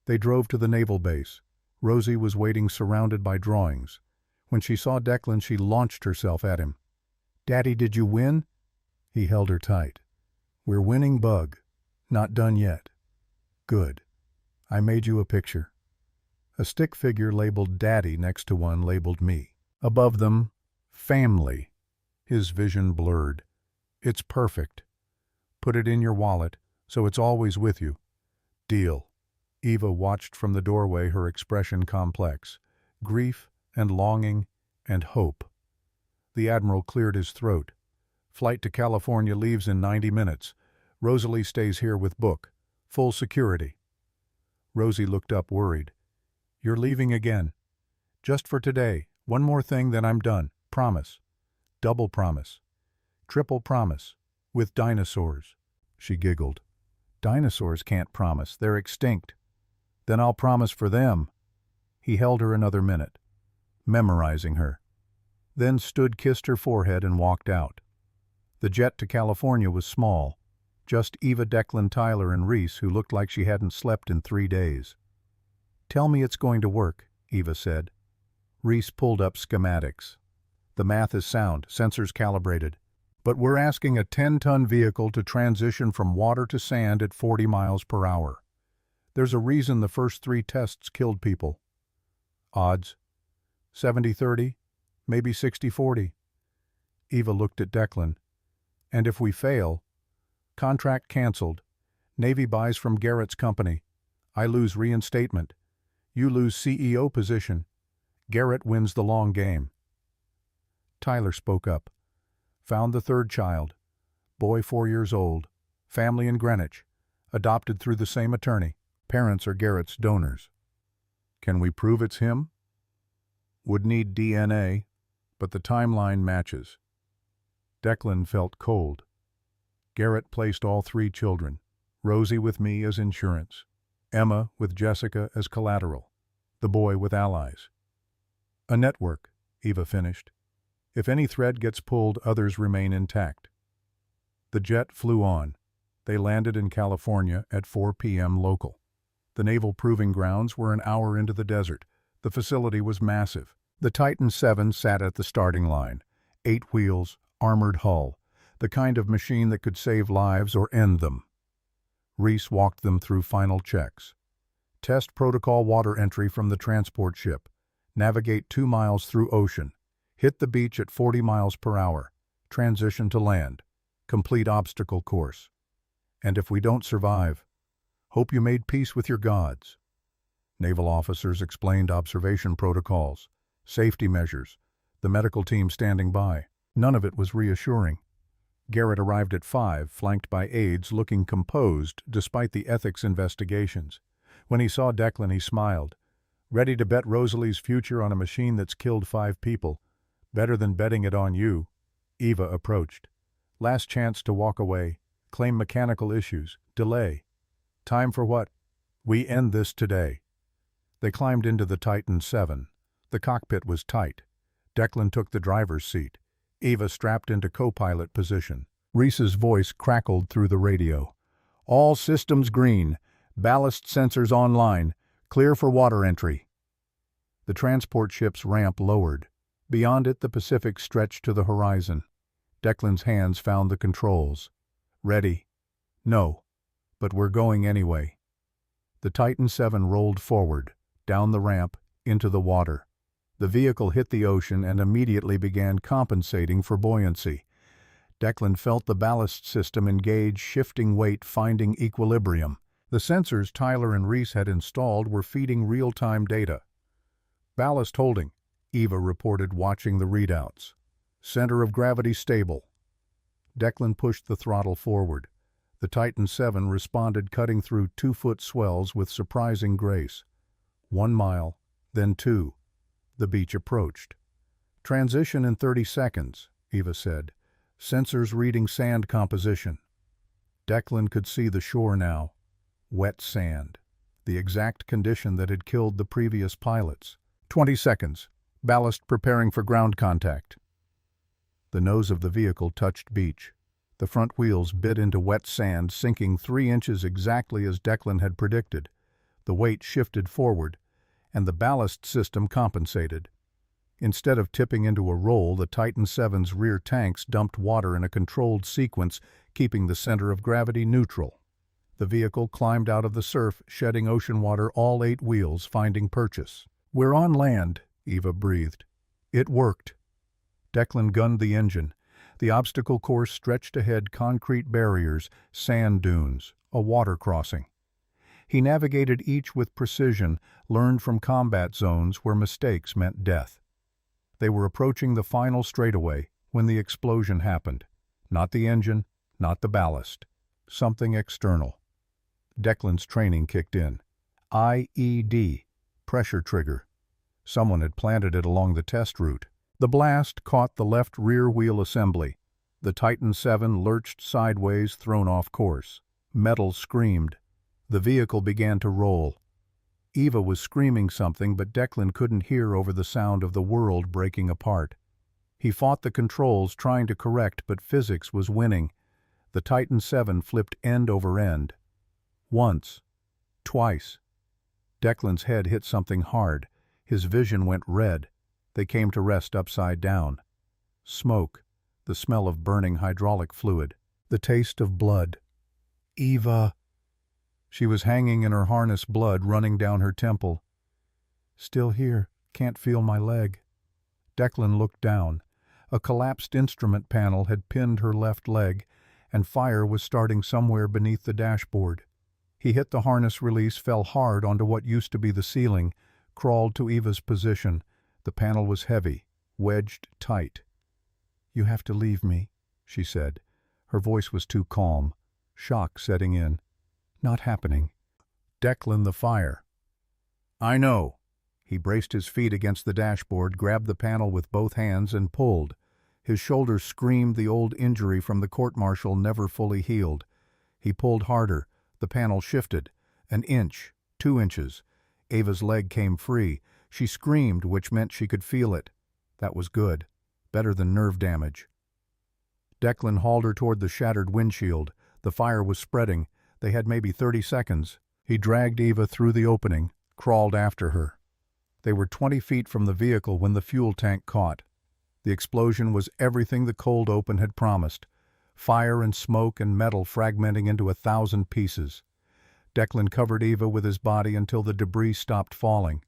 They drove to the naval base. Rosie was waiting surrounded by drawings. When she saw Declan, she launched herself at him. "Daddy, did you win?" He held her tight. "We're winning, Bug. Not done yet." "Good. I made you a picture." A stick figure labeled Daddy next to one labeled me. Above them, family. His vision blurred. "It's perfect. Put it in your wallet, so it's always with you." "Deal." Eva watched from the doorway, her expression complex. Grief and longing and hope. The Admiral cleared his throat. "Flight to California leaves in 90 minutes. Rosalie stays here with Book. Full security." Rosie looked up worried. "You're leaving again." "Just for today. One more thing, then I'm done. Promise." "Double promise." "Triple promise. With dinosaurs." She giggled. "Dinosaurs can't promise. They're extinct." "Then I'll promise for them." He held her another minute, memorizing her. Then stood, kissed her forehead, and walked out. The jet to California was small. Just Eva, Declan, Tyler, and Reese, who looked like she hadn't slept in 3 days. "Tell me it's going to work," Eva said. Reese pulled up schematics. "The math is sound, sensors calibrated. But we're asking a 10-ton vehicle to transition from water to sand at 40 miles per hour. There's a reason the first 3 tests killed people." "Odds?" 70-30, maybe 60-40. Eva looked at Declan. "And if we fail?" "Contract canceled. Navy buys from Garrett's company. I lose reinstatement. You lose CEO position. Garrett wins the long game." Tyler spoke up. "Found the 3rd child. Boy 4 years old. Family in Greenwich. Adopted through the same attorney. Parents are Garrett's donors." "Can we prove it's him?" "Would need DNA, but the timeline matches." Declan felt cold. Garrett placed all 3 children, Rosie with me as insurance, Emma with Jessica as collateral, the boy with allies. A network, Eva finished. If any thread gets pulled, others remain intact. The jet flew on. They landed in California at 4 p.m. local. The naval proving grounds were an hour into the desert. The facility was massive. The Titan VII sat at the starting line. 8 wheels, armored hull, the kind of machine that could save lives or end them. Reese walked them through final checks. Test protocol water entry from the transport ship. Navigate 2 miles through ocean. Hit the beach at 40 miles per hour. Transition to land. Complete obstacle course. And if we don't survive, hope you made peace with your gods. Naval officers explained observation protocols, safety measures, the medical team standing by. None of it was reassuring. Garrett arrived at 5, flanked by aides looking composed despite the ethics investigations. When he saw Declan, he smiled. Ready to bet Rosalie's future on a machine that's killed 5 people. Better than betting it on you. Eva approached. Last chance to walk away, claim mechanical issues, delay. Time for what? We end this today. They climbed into the Titan VII. The cockpit was tight. Declan took the driver's seat. Eva strapped into co-pilot position. Reese's voice crackled through the radio. All systems green. Ballast sensors online. Clear for water entry. The transport ship's ramp lowered. Beyond it, the Pacific stretched to the horizon. Declan's hands found the controls. Ready? No. But we're going anyway. The Titan VII rolled forward, down the ramp, into the water. The vehicle hit the ocean and immediately began compensating for buoyancy. Declan felt the ballast system engage, shifting weight, finding equilibrium. The sensors Tyler and Reese had installed were feeding real-time data. Ballast holding, Eva reported, watching the readouts. Center of gravity stable. Declan pushed the throttle forward. The Titan VII responded, cutting through 2-foot swells with surprising grace. 1 mile, then 2. The beach approached. Transition in 30 seconds, Eva said. Sensors reading sand composition. Declan could see the shore now. Wet sand. The exact condition that had killed the previous pilots. 20 seconds. Ballast preparing for ground contact. The nose of the vehicle touched beach. The front wheels bit into wet sand, sinking 3 inches exactly as Declan had predicted. The weight shifted forward, and the ballast system compensated. Instead of tipping into a roll, the Titan VII's rear tanks dumped water in a controlled sequence, keeping the center of gravity neutral. The vehicle climbed out of the surf, shedding ocean water, all 8 wheels finding purchase. We're on land, Eva breathed. It worked. Declan gunned the engine. The obstacle course stretched ahead, concrete barriers, sand dunes, a water crossing. He navigated each with precision, learned from combat zones where mistakes meant death. They were approaching the final straightaway when the explosion happened. Not the engine, not the ballast. Something external. Declan's training kicked in. IED, pressure trigger. Someone had planted it along the test route. The blast caught the left rear wheel assembly. The Titan VII lurched sideways, thrown off course. Metal screamed. The vehicle began to roll. Eva was screaming something, but Declan couldn't hear over the sound of the world breaking apart. He fought the controls, trying to correct, but physics was winning. The Titan VII flipped end over end. Once. Twice. Declan's head hit something hard. His vision went red. They came to rest upside down. Smoke. The smell of burning hydraulic fluid. The taste of blood. Eva. She was hanging in her harness, blood running down her temple. Still here. Can't feel my leg. Declan looked down. A collapsed instrument panel had pinned her left leg, and fire was starting somewhere beneath the dashboard. He hit the harness release, fell hard onto what used to be the ceiling, crawled to Eva's position. The panel was heavy, wedged tight. "You have to leave me," she said. Her voice was too calm, shock setting in. "Not happening." Declan the fire. "I know." He braced his feet against the dashboard, grabbed the panel with both hands, and pulled. His shoulder screamed the old injury from the court-martial never fully healed. He pulled harder. The panel shifted. An inch, 2 inches. Ava's leg came free. She screamed, which meant she could feel it. That was good. Better than nerve damage. Declan hauled her toward the shattered windshield. The fire was spreading. They had maybe 30 seconds. He dragged Eva through the opening, crawled after her. They were 20 feet from the vehicle when the fuel tank caught. The explosion was everything the cold open had promised. Fire and smoke and metal fragmenting into 1,000 pieces. Declan covered Eva with his body until the debris stopped falling.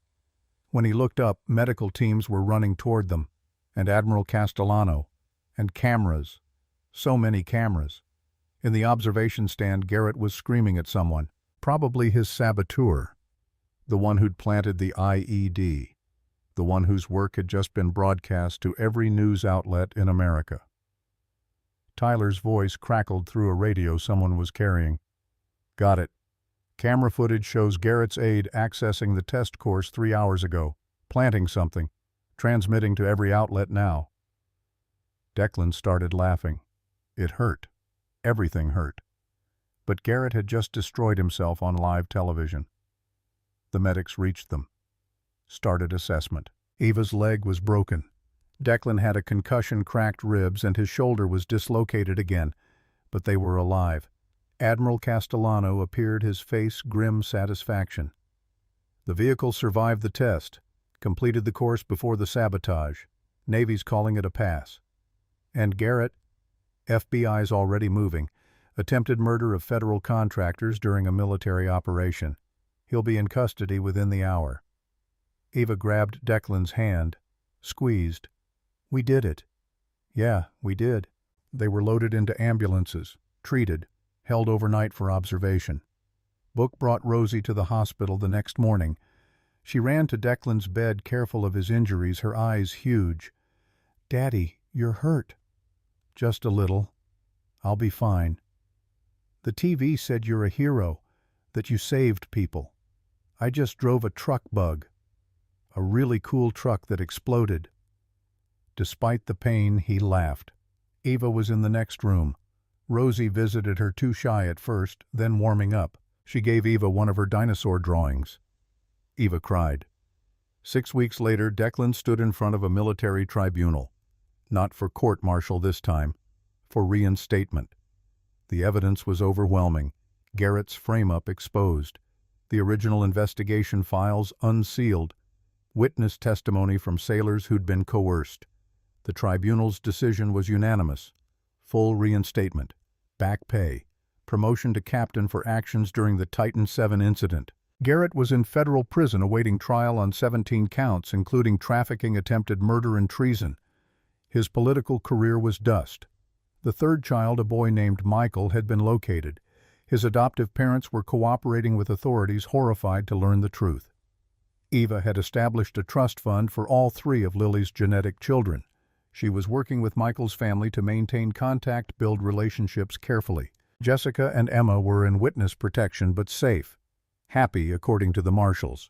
When he looked up, medical teams were running toward them, and Admiral Castellano, and cameras. So many cameras. In the observation stand, Garrett was screaming at someone, probably his saboteur, the one who'd planted the IED, the one whose work had just been broadcast to every news outlet in America. Tyler's voice crackled through a radio someone was carrying. Got it. Camera footage shows Garrett's aide accessing the test course 3 hours ago, planting something, transmitting to every outlet now. Declan started laughing. It hurt. Everything hurt. But Garrett had just destroyed himself on live television. The medics reached them. Started assessment. Eva's leg was broken. Declan had a concussion, cracked ribs, and his shoulder was dislocated again, but they were alive. Admiral Castellano appeared, his face grim satisfaction. The vehicle survived the test, completed the course before the sabotage. Navy's calling it a pass. And Garrett, FBI's already moving, attempted murder of federal contractors during a military operation. He'll be in custody within the hour. Eva grabbed Declan's hand, squeezed. We did it. Yeah, we did. They were loaded into ambulances, treated, held overnight for observation. Book brought Rosie to the hospital the next morning. She ran to Declan's bed, careful of his injuries, her eyes huge. Daddy, you're hurt. Just a little. I'll be fine. The TV said you're a hero, that you saved people. I just drove a truck bug. A really cool truck that exploded. Despite the pain, he laughed. Eva was in the next room. Rosie visited her, too shy at first, then warming up. She gave Eva one of her dinosaur drawings. Eva cried. 6 weeks later, Declan stood in front of a military tribunal. Not for court-martial this time, for reinstatement. The evidence was overwhelming. Garrett's frame-up exposed. The original investigation files unsealed. Witness testimony from sailors who'd been coerced. The tribunal's decision was unanimous. Full reinstatement. Back pay. Promotion to captain for actions during the Titan VII incident. Garrett was in federal prison awaiting trial on 17 counts, including trafficking, attempted murder, and treason. His political career was dust. The third child, a boy named Michael, had been located. His adoptive parents were cooperating with authorities, horrified to learn the truth. Eva had established a trust fund for all 3 of Lily's genetic children. She was working with Michael's family to maintain contact, build relationships carefully. Jessica and Emma were in witness protection but safe. Happy, according to the marshals.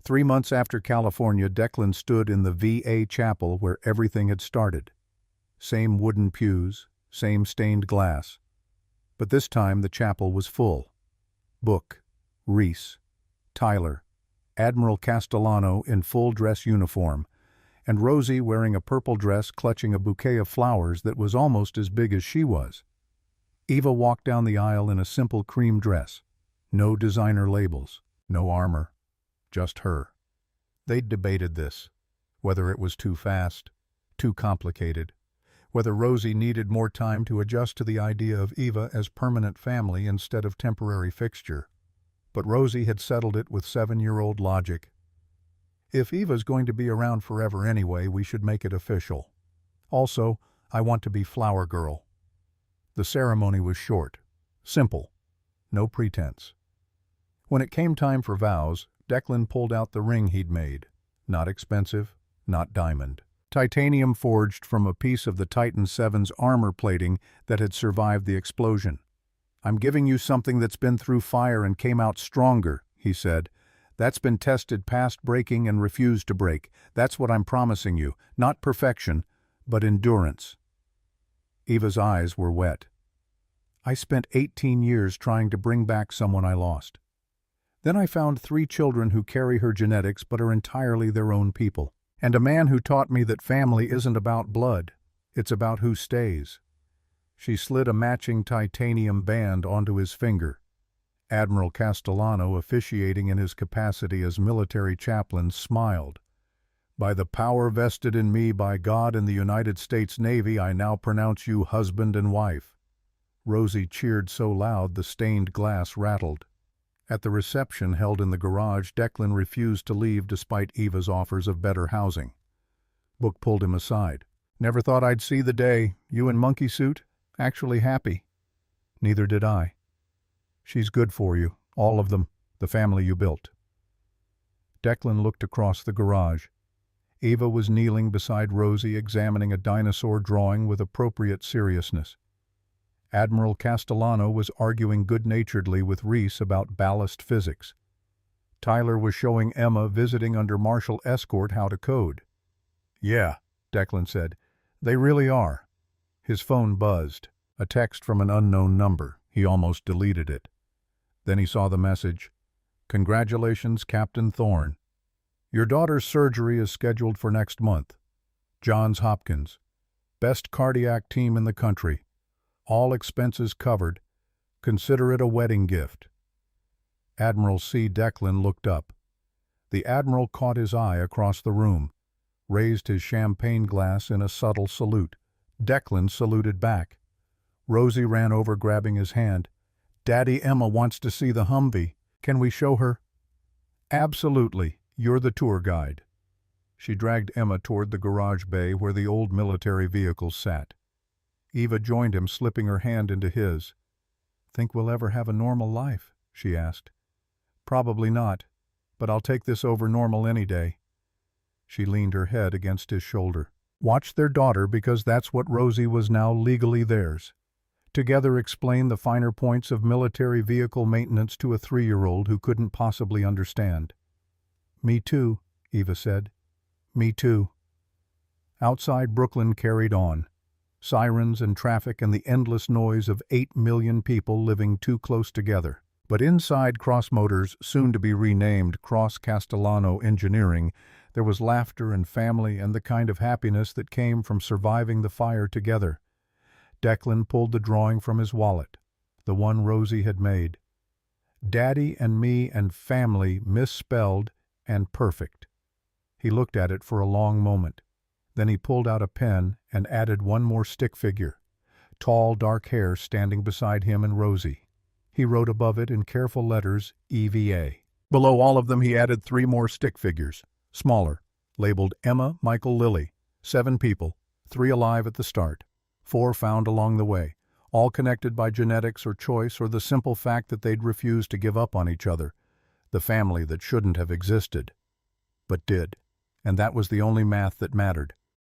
3 months after California, Declan stood in the VA chapel where everything had started. Same wooden pews, same stained glass. But this time the chapel was full. Book, Reese, Tyler, Admiral Castellano in full dress uniform, and Rosie wearing a purple dress clutching a bouquet of flowers that was almost as big as she was. Eva walked down the aisle in a simple cream dress. No designer labels, no armor, just her. They'd debated this, whether it was too fast, too complicated, whether Rosie needed more time to adjust to the idea of Eva as permanent family instead of temporary fixture. But Rosie had settled it with 7-year-old logic. If Eva's going to be around forever anyway, we should make it official. Also, I want to be flower girl. The ceremony was short, simple, no pretense. When it came time for vows, Declan pulled out the ring he'd made. Not expensive, not diamond. Titanium forged from a piece of the Titan VII's armor plating that had survived the explosion. I'm giving you something that's been through fire and came out stronger, he said. That's been tested past breaking and refused to break. That's what I'm promising you. Not perfection, but endurance. Eva's eyes were wet. I spent 18 years trying to bring back someone I lost. Then I found 3 children who carry her genetics but are entirely their own people. And a man who taught me that family isn't about blood, it's about who stays. She slid a matching titanium band onto his finger. Admiral Castellano, officiating in his capacity as military chaplain, smiled. By the power vested in me by God and the United States Navy, I now pronounce you husband and wife. Rosie cheered so loud the stained glass rattled. At the reception held in the garage, Declan refused to leave despite Eva's offers of better housing. Book pulled him aside. Never thought I'd see the day, you in monkey suit, actually happy. Neither did I. She's good for you, all of them, the family you built. Declan looked across the garage. Eva was kneeling beside Rosie, examining a dinosaur drawing with appropriate seriousness. Admiral Castellano was arguing good-naturedly with Reese about ballast physics. Tyler was showing Emma, visiting under martial escort, how to code. "Yeah," Declan said, "they really are." His phone buzzed. A text from an unknown number. He almost deleted it. Then he saw the message. "Congratulations, Captain Thorne. Your daughter's surgery is scheduled for next month. Johns Hopkins. Best cardiac team in the country. All expenses covered. Consider it a wedding gift." Admiral C. Declan looked up. The Admiral caught his eye across the room, raised his champagne glass in a subtle salute. Declan saluted back. Rosie ran over, grabbing his hand. "Daddy, Emma wants to see the Humvee. Can we show her?" "Absolutely. You're the tour guide." She dragged Emma toward the garage bay where the old military vehicles sat. Eva joined him, slipping her hand into his. "Think we'll ever have a normal life?" she asked. "Probably not, but I'll take this over normal any day." She leaned her head against his shoulder. Watch their daughter, because that's what Rosie was now legally theirs. Together explain the finer points of military vehicle maintenance to a 3-year-old who couldn't possibly understand. "Me too," Eva said. "Me too." Outside, Brooklyn carried on. Sirens and traffic and the endless noise of 8 million people living too close together. But inside Cross Motors, soon to be renamed Cross Castellano Engineering, there was laughter and family and the kind of happiness that came from surviving the fire together. Declan pulled the drawing from his wallet, the one Rosie had made. Daddy and me and family misspelled and perfect. He looked at it for a long moment. Then he pulled out a pen and added one more stick figure, tall, dark hair standing beside him and Rosie. He wrote above it in careful letters, EVA. Below all of them he added 3 more stick figures, smaller, labeled Emma, Michael, Lily. 7 people, 3 alive at the start, 4 found along the way, all connected by genetics or choice or the simple fact that they'd refused to give up on each other, the family that shouldn't have existed, but did. And that was the only math that mattered.